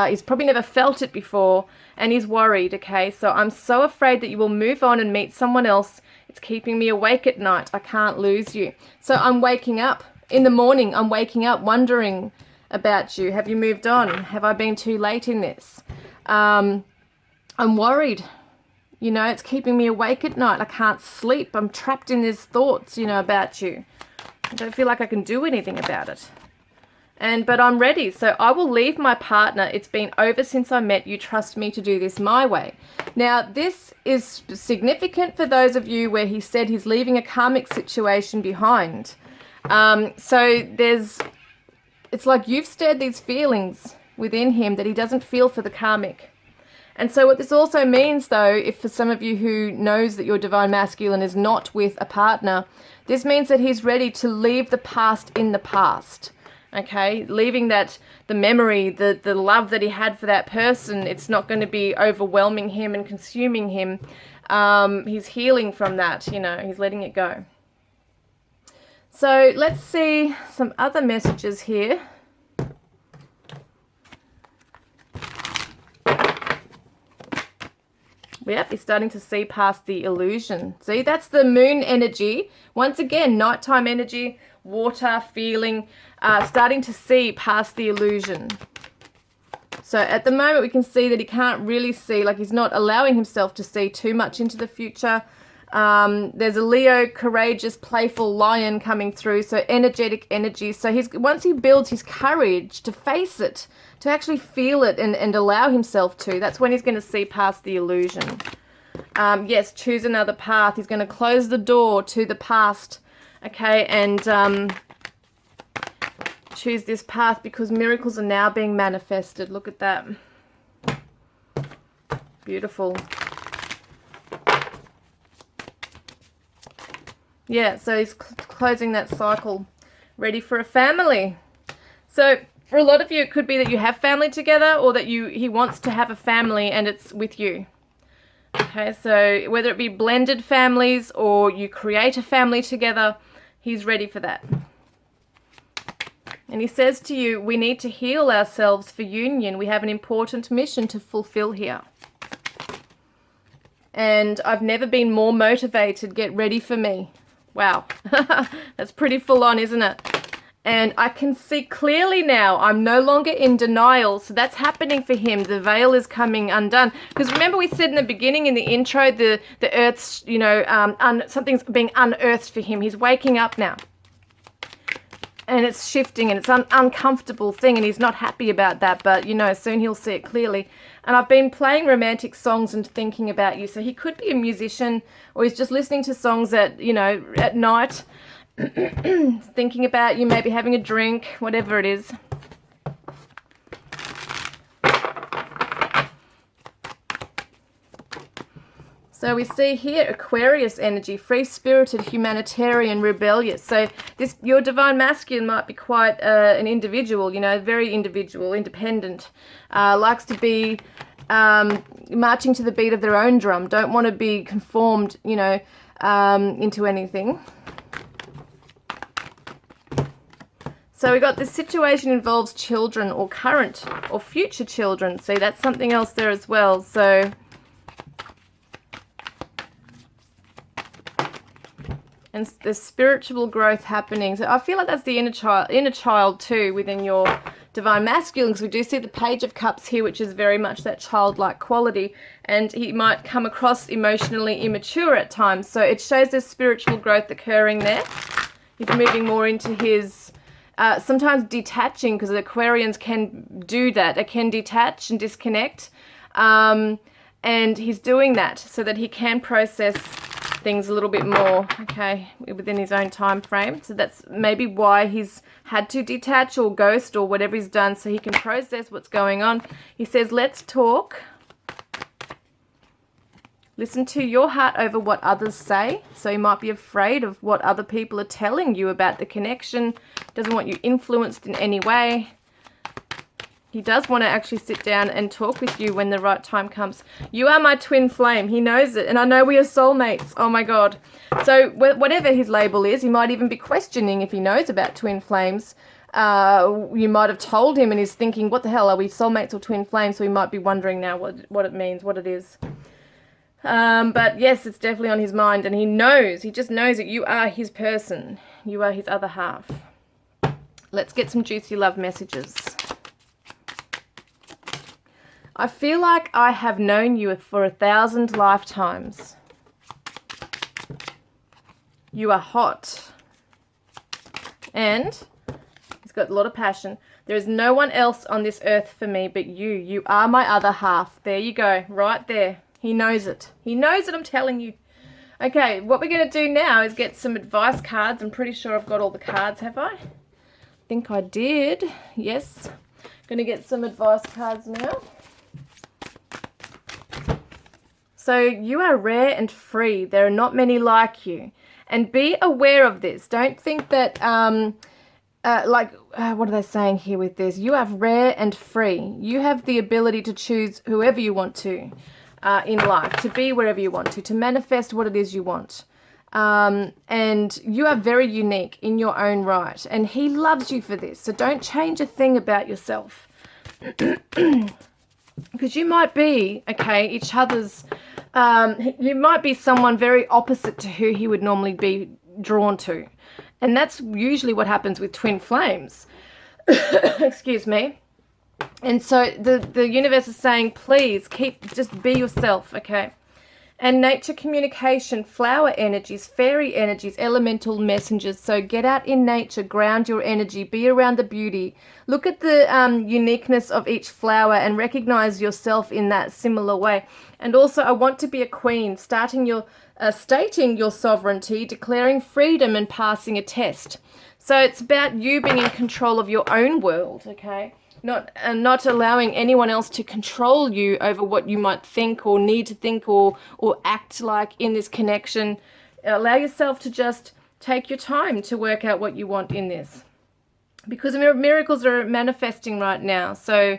He's probably never felt it before, and he's worried, okay? So I'm so afraid that you will move on and meet someone else. It's keeping me awake at night. I can't lose you. So I'm waking up. In the morning, I'm waking up wondering about you. Have you moved on? Have I been too late in this? I'm worried. You know, it's keeping me awake at night. I can't sleep. I'm trapped in these thoughts, you know, about you. I don't feel like I can do anything about it. But I'm ready. So I will leave my partner. It's been over since I met you. Trust me to do this my way. Now, this is significant for those of you where he said he's leaving a karmic situation behind. So it's like you've stirred these feelings within him that he doesn't feel for the karmic. And so what this also means, though, if for some of you who knows that your divine masculine is not with a partner, this means that he's ready to leave the past in the past. Okay, leaving that, the memory, the love that he had for that person, it's not going to be overwhelming him and consuming him. He's healing from that, you know, he's letting it go. So let's see some other messages here. Yep, he's starting to see past the illusion. See, that's the moon energy. Once again, nighttime energy, water, feeling, starting to see past the illusion. So at the moment we can see that he can't really see, like he's not allowing himself to see too much into the future. There's a Leo, courageous, playful lion coming through, so energetic energy. So once he builds his courage to face it, to actually feel it and allow himself to, that's when he's going to see past the illusion. Yes, choose another path. He's going to close the door to the past, okay, and choose this path because miracles are now being manifested. Look at that. Beautiful. Yeah, so he's closing that cycle, ready for a family. So for a lot of you, it could be that you have family together, or that he wants to have a family and it's with you. Okay, so whether it be blended families or you create a family together, he's ready for that. And he says to you, we need to heal ourselves for union. We have an important mission to fulfill here. And I've never been more motivated. Get ready for me. Wow, that's pretty full on, isn't it? And I can see clearly now, I'm no longer in denial. So that's happening for him. The veil is coming undone. Because remember we said in the beginning, in the intro, the earth's, you know, something's being unearthed for him. He's waking up now. And it's shifting, and it's an uncomfortable thing, and he's not happy about that. But, you know, soon he'll see it clearly. And I've been playing romantic songs and thinking about you. So he could be a musician, or he's just listening to songs at, you know, at night, thinking about you, maybe having a drink, whatever it is. So we see here Aquarius energy, free-spirited, humanitarian, rebellious. So your divine masculine might be quite an individual, you know, very individual, independent, likes to be marching to the beat of their own drum, don't want to be conformed, you know, into anything. So we got this situation involves children, or current or future children. See, that's something else there as well. So, and there's spiritual growth happening. So I feel like that's the inner child too within your divine masculine. Because we do see the Page of Cups here, which is very much that childlike quality. And he might come across emotionally immature at times. So it shows there's spiritual growth occurring there. He's moving more into his... sometimes detaching, because the Aquarians can do that. It can detach and disconnect. And he's doing that so that he can process things a little bit more, okay, within his own time frame. So that's maybe why he's had to detach or ghost or whatever he's done, so he can process what's going on. He says, let's talk. Listen to your heart over what others say. So you might be afraid of what other people are telling you about the connection. Doesn't want you influenced in any way. He does want to actually sit down and talk with you when the right time comes. You are my twin flame. He knows it. And I know we are soulmates. Oh my God. So whatever his label is, he might even be questioning if he knows about twin flames. You might have told him and he's thinking, what the hell, are we soulmates or twin flames? So he might be wondering now what it means, what it is. But yes, it's definitely on his mind, and he knows, he just knows that you are his person. You are his other half. Let's get some juicy love messages. I feel like I have known you for 1,000 lifetimes. You are hot. And he's got a lot of passion. There is no one else on this earth for me but you. You are my other half. There you go, right there. He knows it. He knows it, I'm telling you. Okay, what we're going to do now is get some advice cards. I'm pretty sure I've got all the cards, have I? I think I did. Yes. Going to get some advice cards now. So you are rare and free. There are not many like you. And be aware of this. Don't think that, what are they saying here with this? You are rare and free. You have the ability to choose whoever you want to. In life, to be wherever you want to manifest what it is you want. And you are very unique in your own right. And he loves you for this. So don't change a thing about yourself. Because you might be, okay, each other's, you might be someone very opposite to who he would normally be drawn to. And that's usually what happens with twin flames. Excuse me. And so the universe is saying, please just be yourself, okay? And nature communication, flower energies, fairy energies, elemental messengers. So get out in nature, ground your energy, be around the beauty. Look at the uniqueness of each flower and recognize yourself in that similar way. And also, I want to be a queen, stating your sovereignty, declaring freedom and passing a test. So it's about you being in control of your own world, okay? Not allowing anyone else to control you over what you might think or need to think or act like in this connection. Allow yourself to just take your time to work out what you want in this, because miracles are manifesting right now. So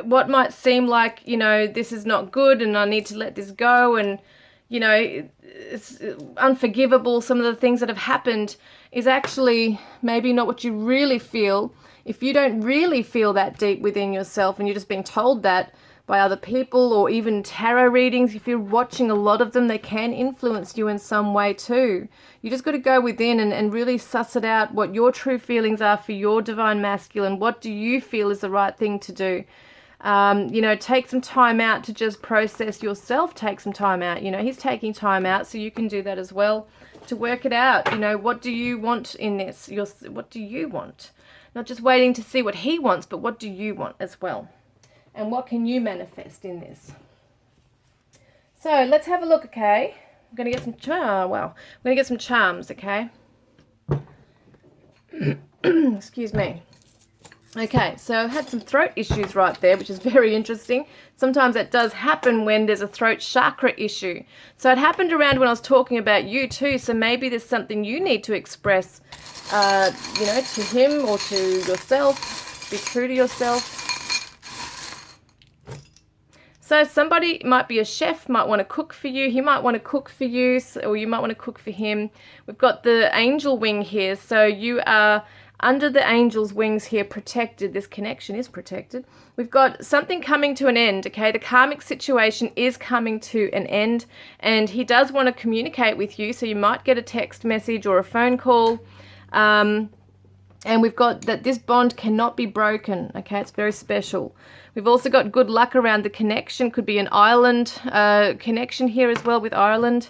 what might seem like, you know, this is not good and I need to let this go, and you know, it's unforgivable, some of the things that have happened, is actually maybe not what you really feel. If you don't really feel that deep within yourself and you're just being told that by other people, or even tarot readings, if you're watching a lot of them, they can influence you in some way too. You just got to go within and really suss it out, what your true feelings are for your divine masculine. What do you feel is the right thing to do? You know, take some time out to just process yourself. Take some time out. You know, he's taking time out, so you can do that as well to work it out. You know, what do you want in this? What do you want? Not just waiting to see what he wants, but what do you want as well? And what can you manifest in this? So let's have a look, okay? I'm going to get some I'm going to get some charms, okay? Excuse me. Okay, so I've had some throat issues right there, which is very interesting. Sometimes that does happen when there's a throat chakra issue. So it happened around when I was talking about you too, so maybe there's something you need to express, you know, to him or to yourself. Be true to yourself. So somebody might be a chef, might want to cook for you. He might want to cook for you, or you might want to cook for him. We've got the angel wing here, so you are under the angel's wings here, protected. This connection is protected. We've got something coming to an end, okay? The karmic situation is coming to an end, and he does want to communicate with you, so you might get a text message or a phone call. And we've got that this bond cannot be broken, okay? It's very special. We've also got good luck around the connection. Could be an island connection here as well with Ireland.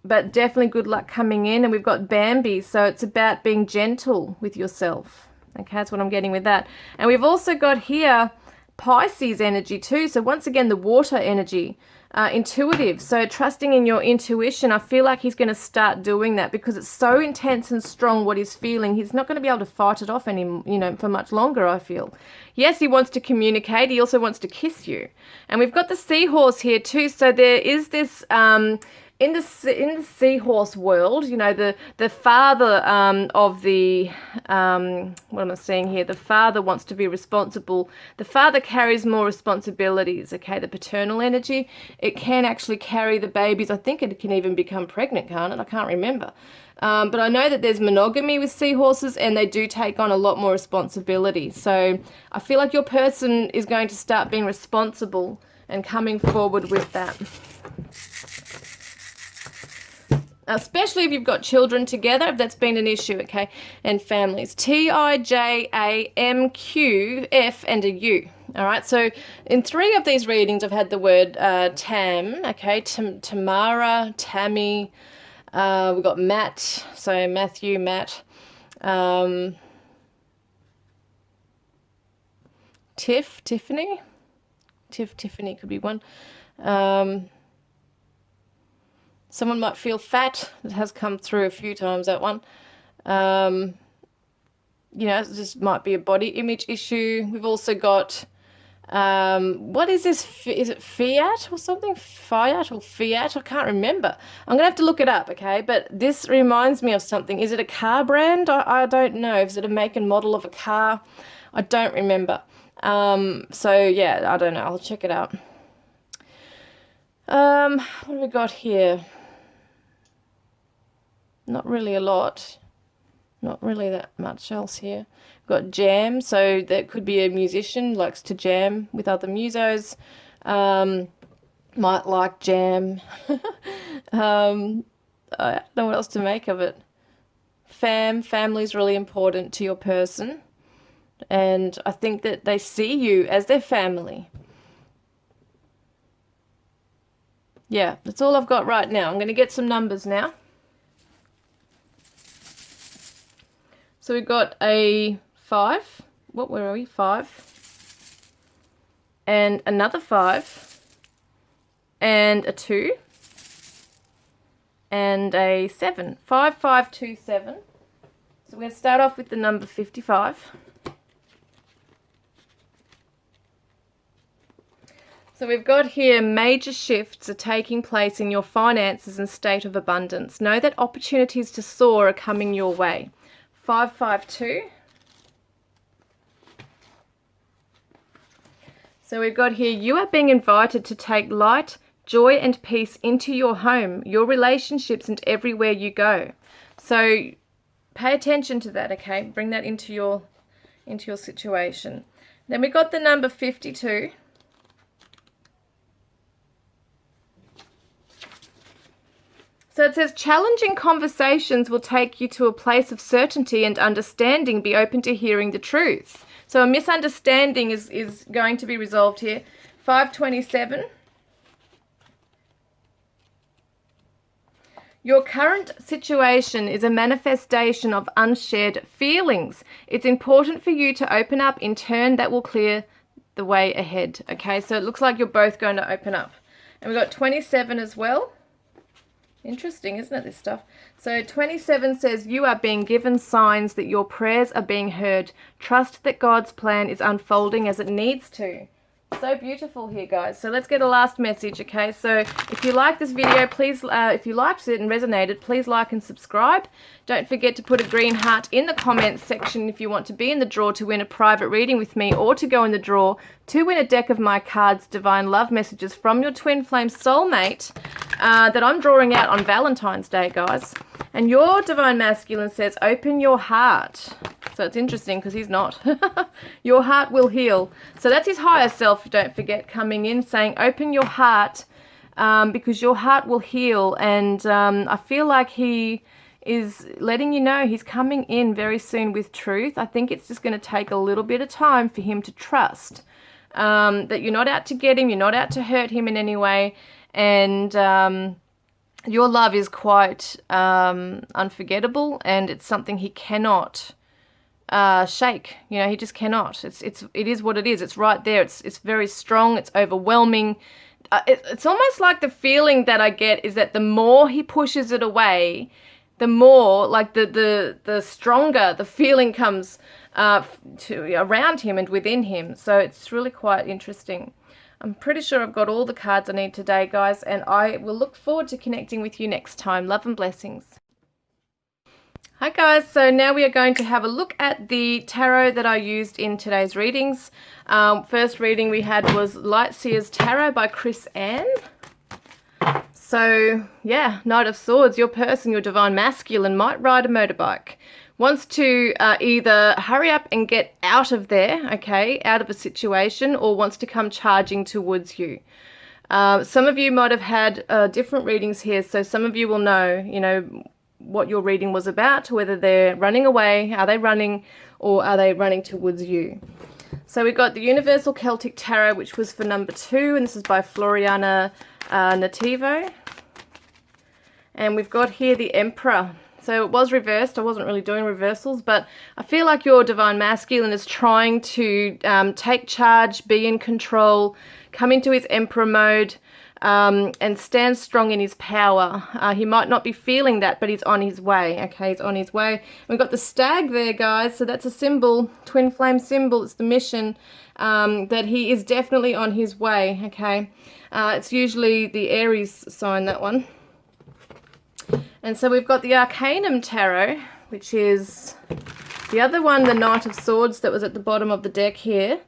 But definitely good luck coming in. And we've got Bambi, so it's about being gentle with yourself. Okay, that's what I'm getting with that. And we've also got here Pisces energy too. So once again, the water energy, intuitive. So trusting in your intuition. I feel like he's going to start doing that because it's so intense and strong what he's feeling. He's not going to be able to fight it off for much longer, I feel. Yes, he wants to communicate. He also wants to kiss you. And we've got the seahorse here too. So there is this... In the seahorse world, you know, the father of the, what am I saying here? The father wants to be responsible. The father carries more responsibilities, okay? The paternal energy, it can actually carry the babies. I think it can even become pregnant, can't it? I can't remember. But I know that there's monogamy with seahorses, and they do take on a lot more responsibility. So I feel like your person is going to start being responsible and coming forward with that. Especially if you've got children together, if that's been an issue, okay, and families. T-I-J-A-M-Q-F and a U, all right? So in 3 of these readings, I've had the word Tam, okay, Tamara, Tammy, we've got Matt, so Matthew, Matt, Tiffany could be one. Someone might feel fat. It has come through a few times, that one. You know, it just might be a body image issue. We've also got, what is this? Is it Fiat or something? Fiat or Fiat? I can't remember. I'm going to have to look it up, okay? But this reminds me of something. Is it a car brand? I don't know. Is it a make and model of a car? I don't remember. So, yeah, I don't know. I'll check it out. What have we got here? Not really a lot. Not really that much else here. We've got jam, so that could be a musician, likes to jam with other musos. Might like jam. I don't know what else to make of it. Family is really important to your person. And I think that they see you as their family. Yeah, that's all I've got right now. I'm going to get some numbers now. So we've got a 5. Where are we? 5. And another 5. And a 2. And a 7. 5, 5, 2, 7. So we're going to start off with the number 55. So we've got here, major shifts are taking place in your finances and state of abundance. Know that opportunities to soar are coming your way. 552. So we've got here, you are being invited to take light, joy and peace into your home, your relationships and everywhere you go. So pay attention to that, okay? Bring that into your situation. Then we got the number 52. So it says, challenging conversations will take you to a place of certainty and understanding. Be open to hearing the truth. So a misunderstanding is going to be resolved here. 527. Your current situation is a manifestation of unshared feelings. It's important for you to open up. In turn, that will clear the way ahead. Okay, so it looks like you're both going to open up. And we've got 27 as well. Interesting, isn't it, this stuff? So 27 says, you are being given signs that your prayers are being heard. Trust that God's plan is unfolding as it needs to. So beautiful here, guys. So let's get a last message, okay? So if you like this video, please, if you liked it and resonated, please like and subscribe. Don't forget to put a green heart in the comments section if you want to be in the draw to win a private reading with me, or to go in the draw to win a deck of my cards, Divine Love Messages from your Twin Flame Soulmate, that I'm drawing out on Valentine's Day, guys. And your Divine Masculine says, open your heart. So it's interesting because he's not. Your heart will heal. So that's his higher self, don't forget, coming in saying, open your heart because your heart will heal. And I feel like he is letting you know he's coming in very soon with truth. I think it's just going to take a little bit of time for him to trust that you're not out to get him, you're not out to hurt him in any way. And your love is quite unforgettable, and it's something he cannot shake. You know, he just cannot. It is what it is. It's right there. It's very strong. It's overwhelming. It's almost like the feeling that I get is that the more he pushes it away, the more, like, the stronger the feeling comes around him and within him. So it's really quite interesting. I'm pretty sure I've got all the cards I need today, guys, and I will look forward to connecting with you next time. Love and blessings. Hi guys, so now we are going to have a look at the tarot that I used in today's readings. First reading we had was Light Seers Tarot by Chris Ann. So yeah, Knight of Swords, your person, your Divine Masculine, might ride a motorbike. Wants to either hurry up and get out of there, okay, out of a situation, or wants to come charging towards you. Some of you might have had different readings here, so some of you will know, you know, what your reading was about, whether they're running away, are they running, or are they running towards you. So we got the Universal Celtic Tarot, which was for number 2, and this is by Floriana Nativo. And we've got here the Emperor. So it was reversed. I wasn't really doing reversals, but I feel like your Divine Masculine is trying to take charge, be in control, come into his Emperor mode, and stand strong in his power. He might not be feeling that, but he's on his way. Okay, he's on his way. And we've got the stag there, guys. So that's a symbol, twin flame symbol. It's the mission that he is definitely on his way. Okay, it's usually the Aries sign, that one. And so we've got the Arcanum Tarot, which is the other one, the Knight of Swords that was at the bottom of the deck here,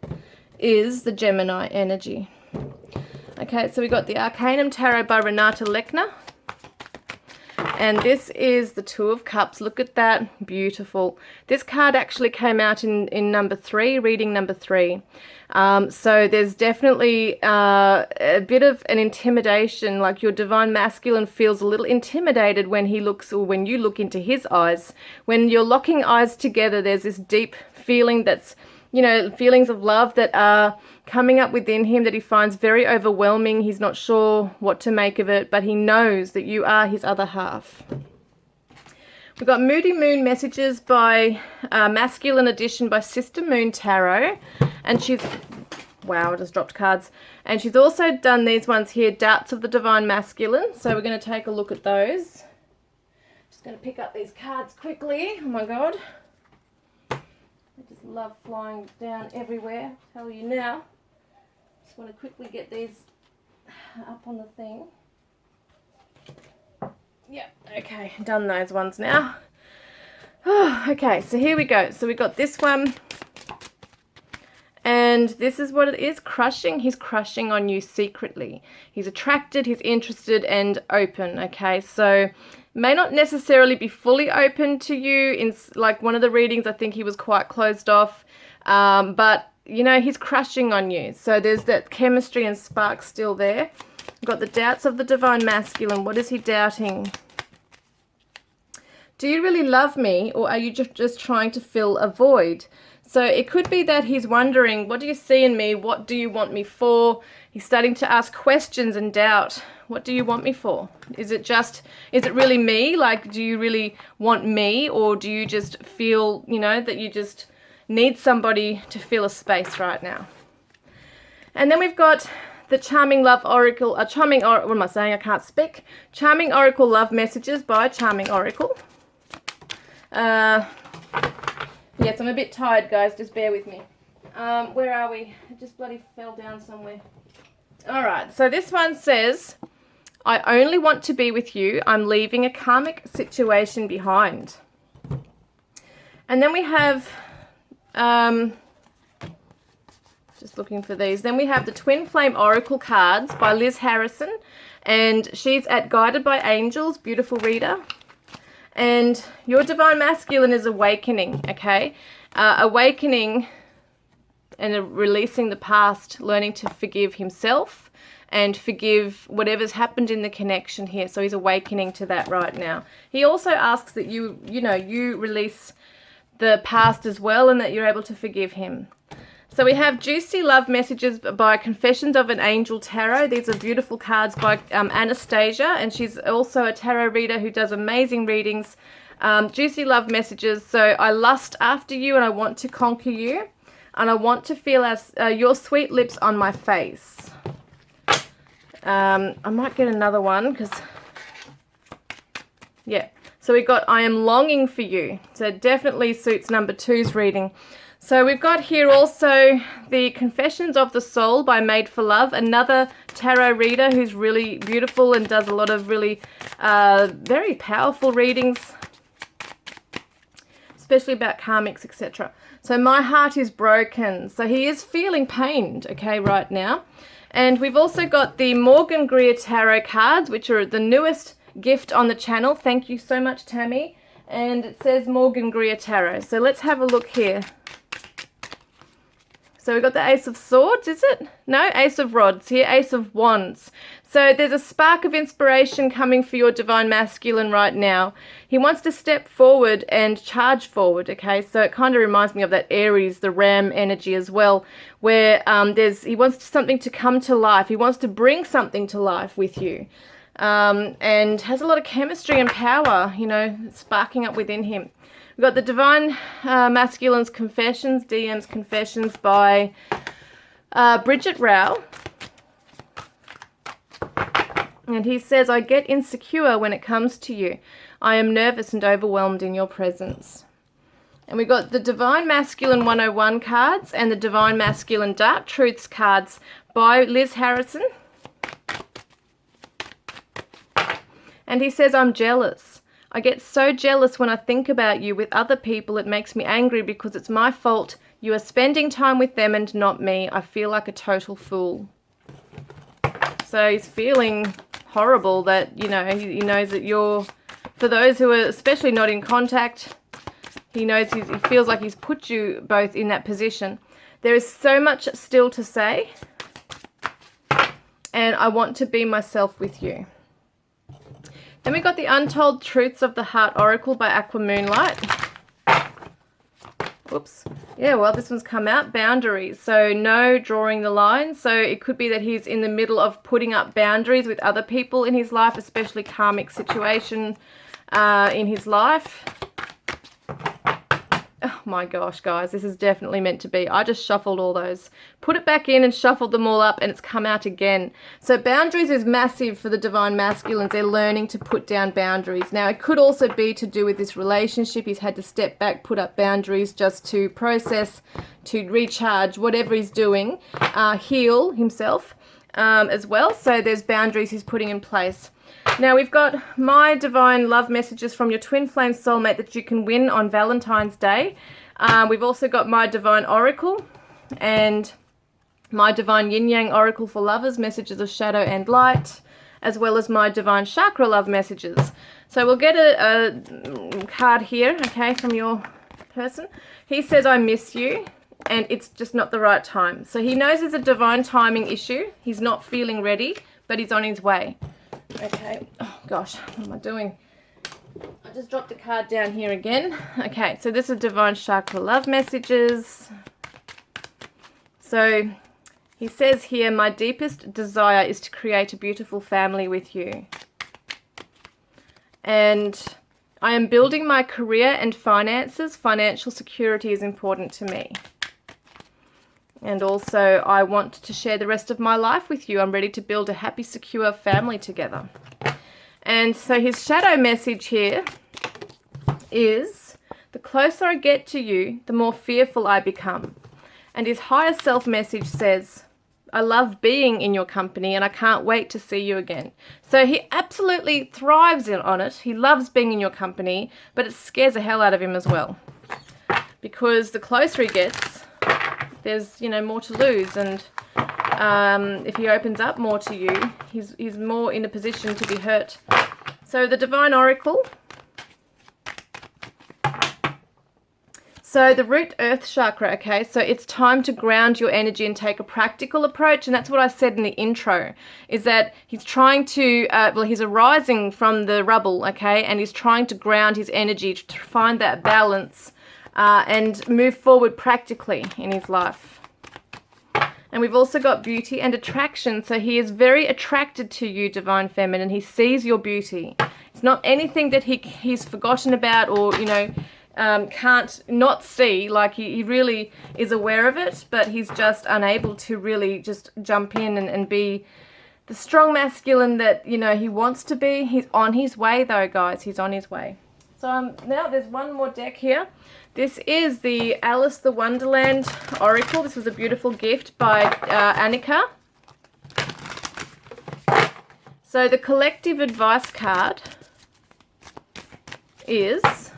is the Gemini energy. Okay, so we got the Arcanum Tarot by Renata Lechner. And this is the Two of Cups. Look at that. Beautiful. This card actually came out in number 3, reading number 3. So there's definitely a bit of an intimidation, like your Divine Masculine feels a little intimidated when he looks, or when you look into his eyes. When you're locking eyes together, there's this deep feeling that's you know, feelings of love that are coming up within him that he finds very overwhelming. He's not sure what to make of it, but he knows that you are his other half. We've got Moody Moon messages by Masculine Edition by Sister Moon Tarot. And she's, wow, I just dropped cards. And she's also done these ones here, Doubts of the Divine Masculine. So we're going to take a look at those. Just going to pick up these cards quickly. Oh my God. I just love flying down everywhere. I'll tell you now. Just want to quickly get these up on the thing. Yeah, okay, done those ones now. Oh, okay, so here we go. So we got this one. And this is what it is, crushing. He's crushing on you secretly. He's attracted, he's interested and open, okay? So may not necessarily be fully open to you. In like one of the readings, I think he was quite closed off. But, you know, he's crushing on you. So there's that chemistry and spark still there. We've got the doubts of the divine masculine. What is he doubting? Do you really love me, or are you just trying to fill a void? So it could be that he's wondering, what do you see in me? What do you want me for? He's starting to ask questions and doubt. What do you want me for? Is it really me? Like, do you really want me? Or do you just feel, you know, that you just need somebody to fill a space right now? And then we've got the Charming Love Oracle, what am I saying? I can't speak. Charming Oracle Love Messages by Charming Oracle. Yes, I'm a bit tired, guys. Just bear with me. Where are we? It just bloody fell down somewhere. All right. So this one says, I only want to be with you. I'm leaving a karmic situation behind. And then we have, just looking for these. Then we have the Twin Flame Oracle cards by Liz Harrison. And she's at Guided by Angels. Beautiful reader. And your divine masculine is awakening, okay? Awakening and releasing the past, learning to forgive himself and forgive whatever's happened in the connection here. So he's awakening to that right now. He also asks that you release the past as well and that you're able to forgive him. So we have Juicy Love Messages by Confessions of an Angel Tarot. These are beautiful cards by Anastasia, and she's also a tarot reader who does amazing readings. Juicy Love Messages. So I lust after you and I want to conquer you, and I want to feel as your sweet lips on my face. I might get another one because, yeah. So we got I am longing for you. So it definitely suits number 2's reading. So we've got here also the Confessions of the Soul by Made for Love, another tarot reader who's really beautiful and does a lot of really very powerful readings, especially about karmics, etc. So my heart is broken. So he is feeling pained, okay, right now. And we've also got the Morgan Greer Tarot cards, which are the newest gift on the channel. Thank you so much, Tammy. And it says Morgan Greer Tarot. So let's have a look here. So we've got the Ace of Swords, is it? No, Ace of Rods here, Ace of Wands. So there's a spark of inspiration coming for your divine masculine right now. He wants to step forward and charge forward, okay? So it kind of reminds me of that Aries, the Ram energy as well, where he wants something to come to life. He wants to bring something to life with you. And has a lot of chemistry and power, you know, sparking up within him. We've got the Divine Masculine's Confessions, DM's Confessions by Bridget Rao. And he says, I get insecure when it comes to you. I am nervous and overwhelmed in your presence. And we've got the Divine Masculine 101 cards and the Divine Masculine Dark Truths cards by Liz Harrison. And he says, I'm jealous. I get so jealous when I think about you with other people. It makes me angry because it's my fault. You are spending time with them and not me. I feel like a total fool. So he's feeling horrible that, you know, he knows that you're, for those who are especially not in contact, he knows he feels like he's put you both in that position. There is so much still to say. And I want to be myself with you. Then we got the Untold Truths of the Heart Oracle by Aqua Moonlight. Whoops. Yeah, well, this one's come out, boundaries. So no drawing the line. So it could be that he's in the middle of putting up boundaries with other people in his life, especially karmic situation in his life. Oh my gosh, guys, this is definitely meant to be. I just shuffled all those. Put it back in and shuffled them all up, and it's come out again. So boundaries is massive for the divine masculines. They're learning to put down boundaries. Now, it could also be to do with this relationship. He's had to step back, put up boundaries just to process, to recharge, whatever he's doing, heal himself as well. So there's boundaries he's putting in place. Now, we've got my divine love messages from your twin flame soulmate that you can win on Valentine's Day. We've also got my divine oracle and my divine yin yang oracle for lovers, messages of shadow and light, as well as my divine chakra love messages. So we'll get a card here, okay, from your person. He says, I miss you, and it's just not the right time. So he knows there's a divine timing issue. He's not feeling ready, but he's on his way. Okay, oh gosh, what am I doing? I just dropped the card down here again. Okay, so this is divine chakra love messages. So he says here, my deepest desire is to create a beautiful family with you. And I am building my career and finances. Financial security is important to me. And also, I want to share the rest of my life with you. I'm ready to build a happy, secure family together. And so his shadow message here is, the closer I get to you, the more fearful I become. And his higher self message says, I love being in your company and I can't wait to see you again. So he absolutely thrives on it. He loves being in your company, but it scares the hell out of him as well. Because the closer he gets, there's, you know, more to lose, and if he opens up more to you, he's more in a position to be hurt. So the divine oracle. So the root earth chakra, okay, so it's time to ground your energy and take a practical approach, and that's what I said in the intro, is that he's trying to, he's arising from the rubble, okay, and he's trying to ground his energy to find that balance and move forward practically in his life. And we've also got beauty and attraction. So he is very attracted to you, divine feminine. He sees your beauty. It's not anything that he's forgotten about or, you know, can't not see. Like he really is aware of it, but he's just unable to really just jump in and be the strong masculine that, you know, he wants to be. He's on his way though, guys. He's on his way. So now there's one more deck here. This is the Alice the Wonderland Oracle. This was a beautiful gift by Annika. So the collective advice card is,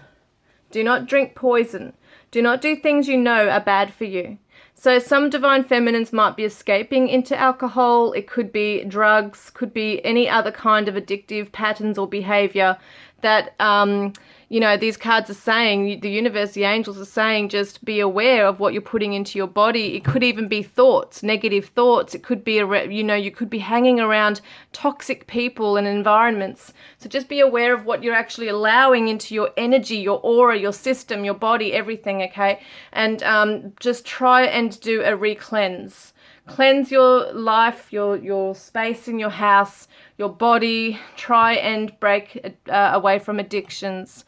do not drink poison. Do not do things you know are bad for you. So some divine feminines might be escaping into alcohol. It could be drugs, could be any other kind of addictive patterns or behavior that, you know, these cards are saying, the universe, the angels are saying, just be aware of what you're putting into your body. It could even be thoughts, negative thoughts. It could be, you know, you could be hanging around toxic people and environments. So just be aware of what you're actually allowing into your energy, your aura, your system, your body, everything, okay? And just try and do a re-cleanse. Cleanse your life, your space in your house, your body. Try and break away from addictions,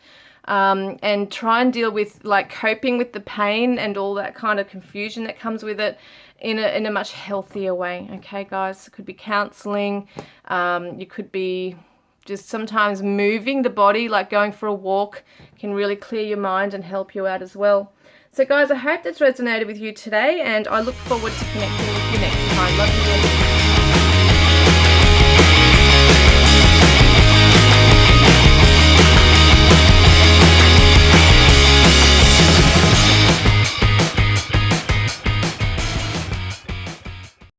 and try and deal with like coping with the pain and all that kind of confusion that comes with it in a much healthier way. Okay, guys, it could be counseling. You could be just sometimes moving the body, like going for a walk, can really clear your mind and help you out as well. So guys, I hope that's resonated with you today, and I look forward to connecting with you next time. Love you.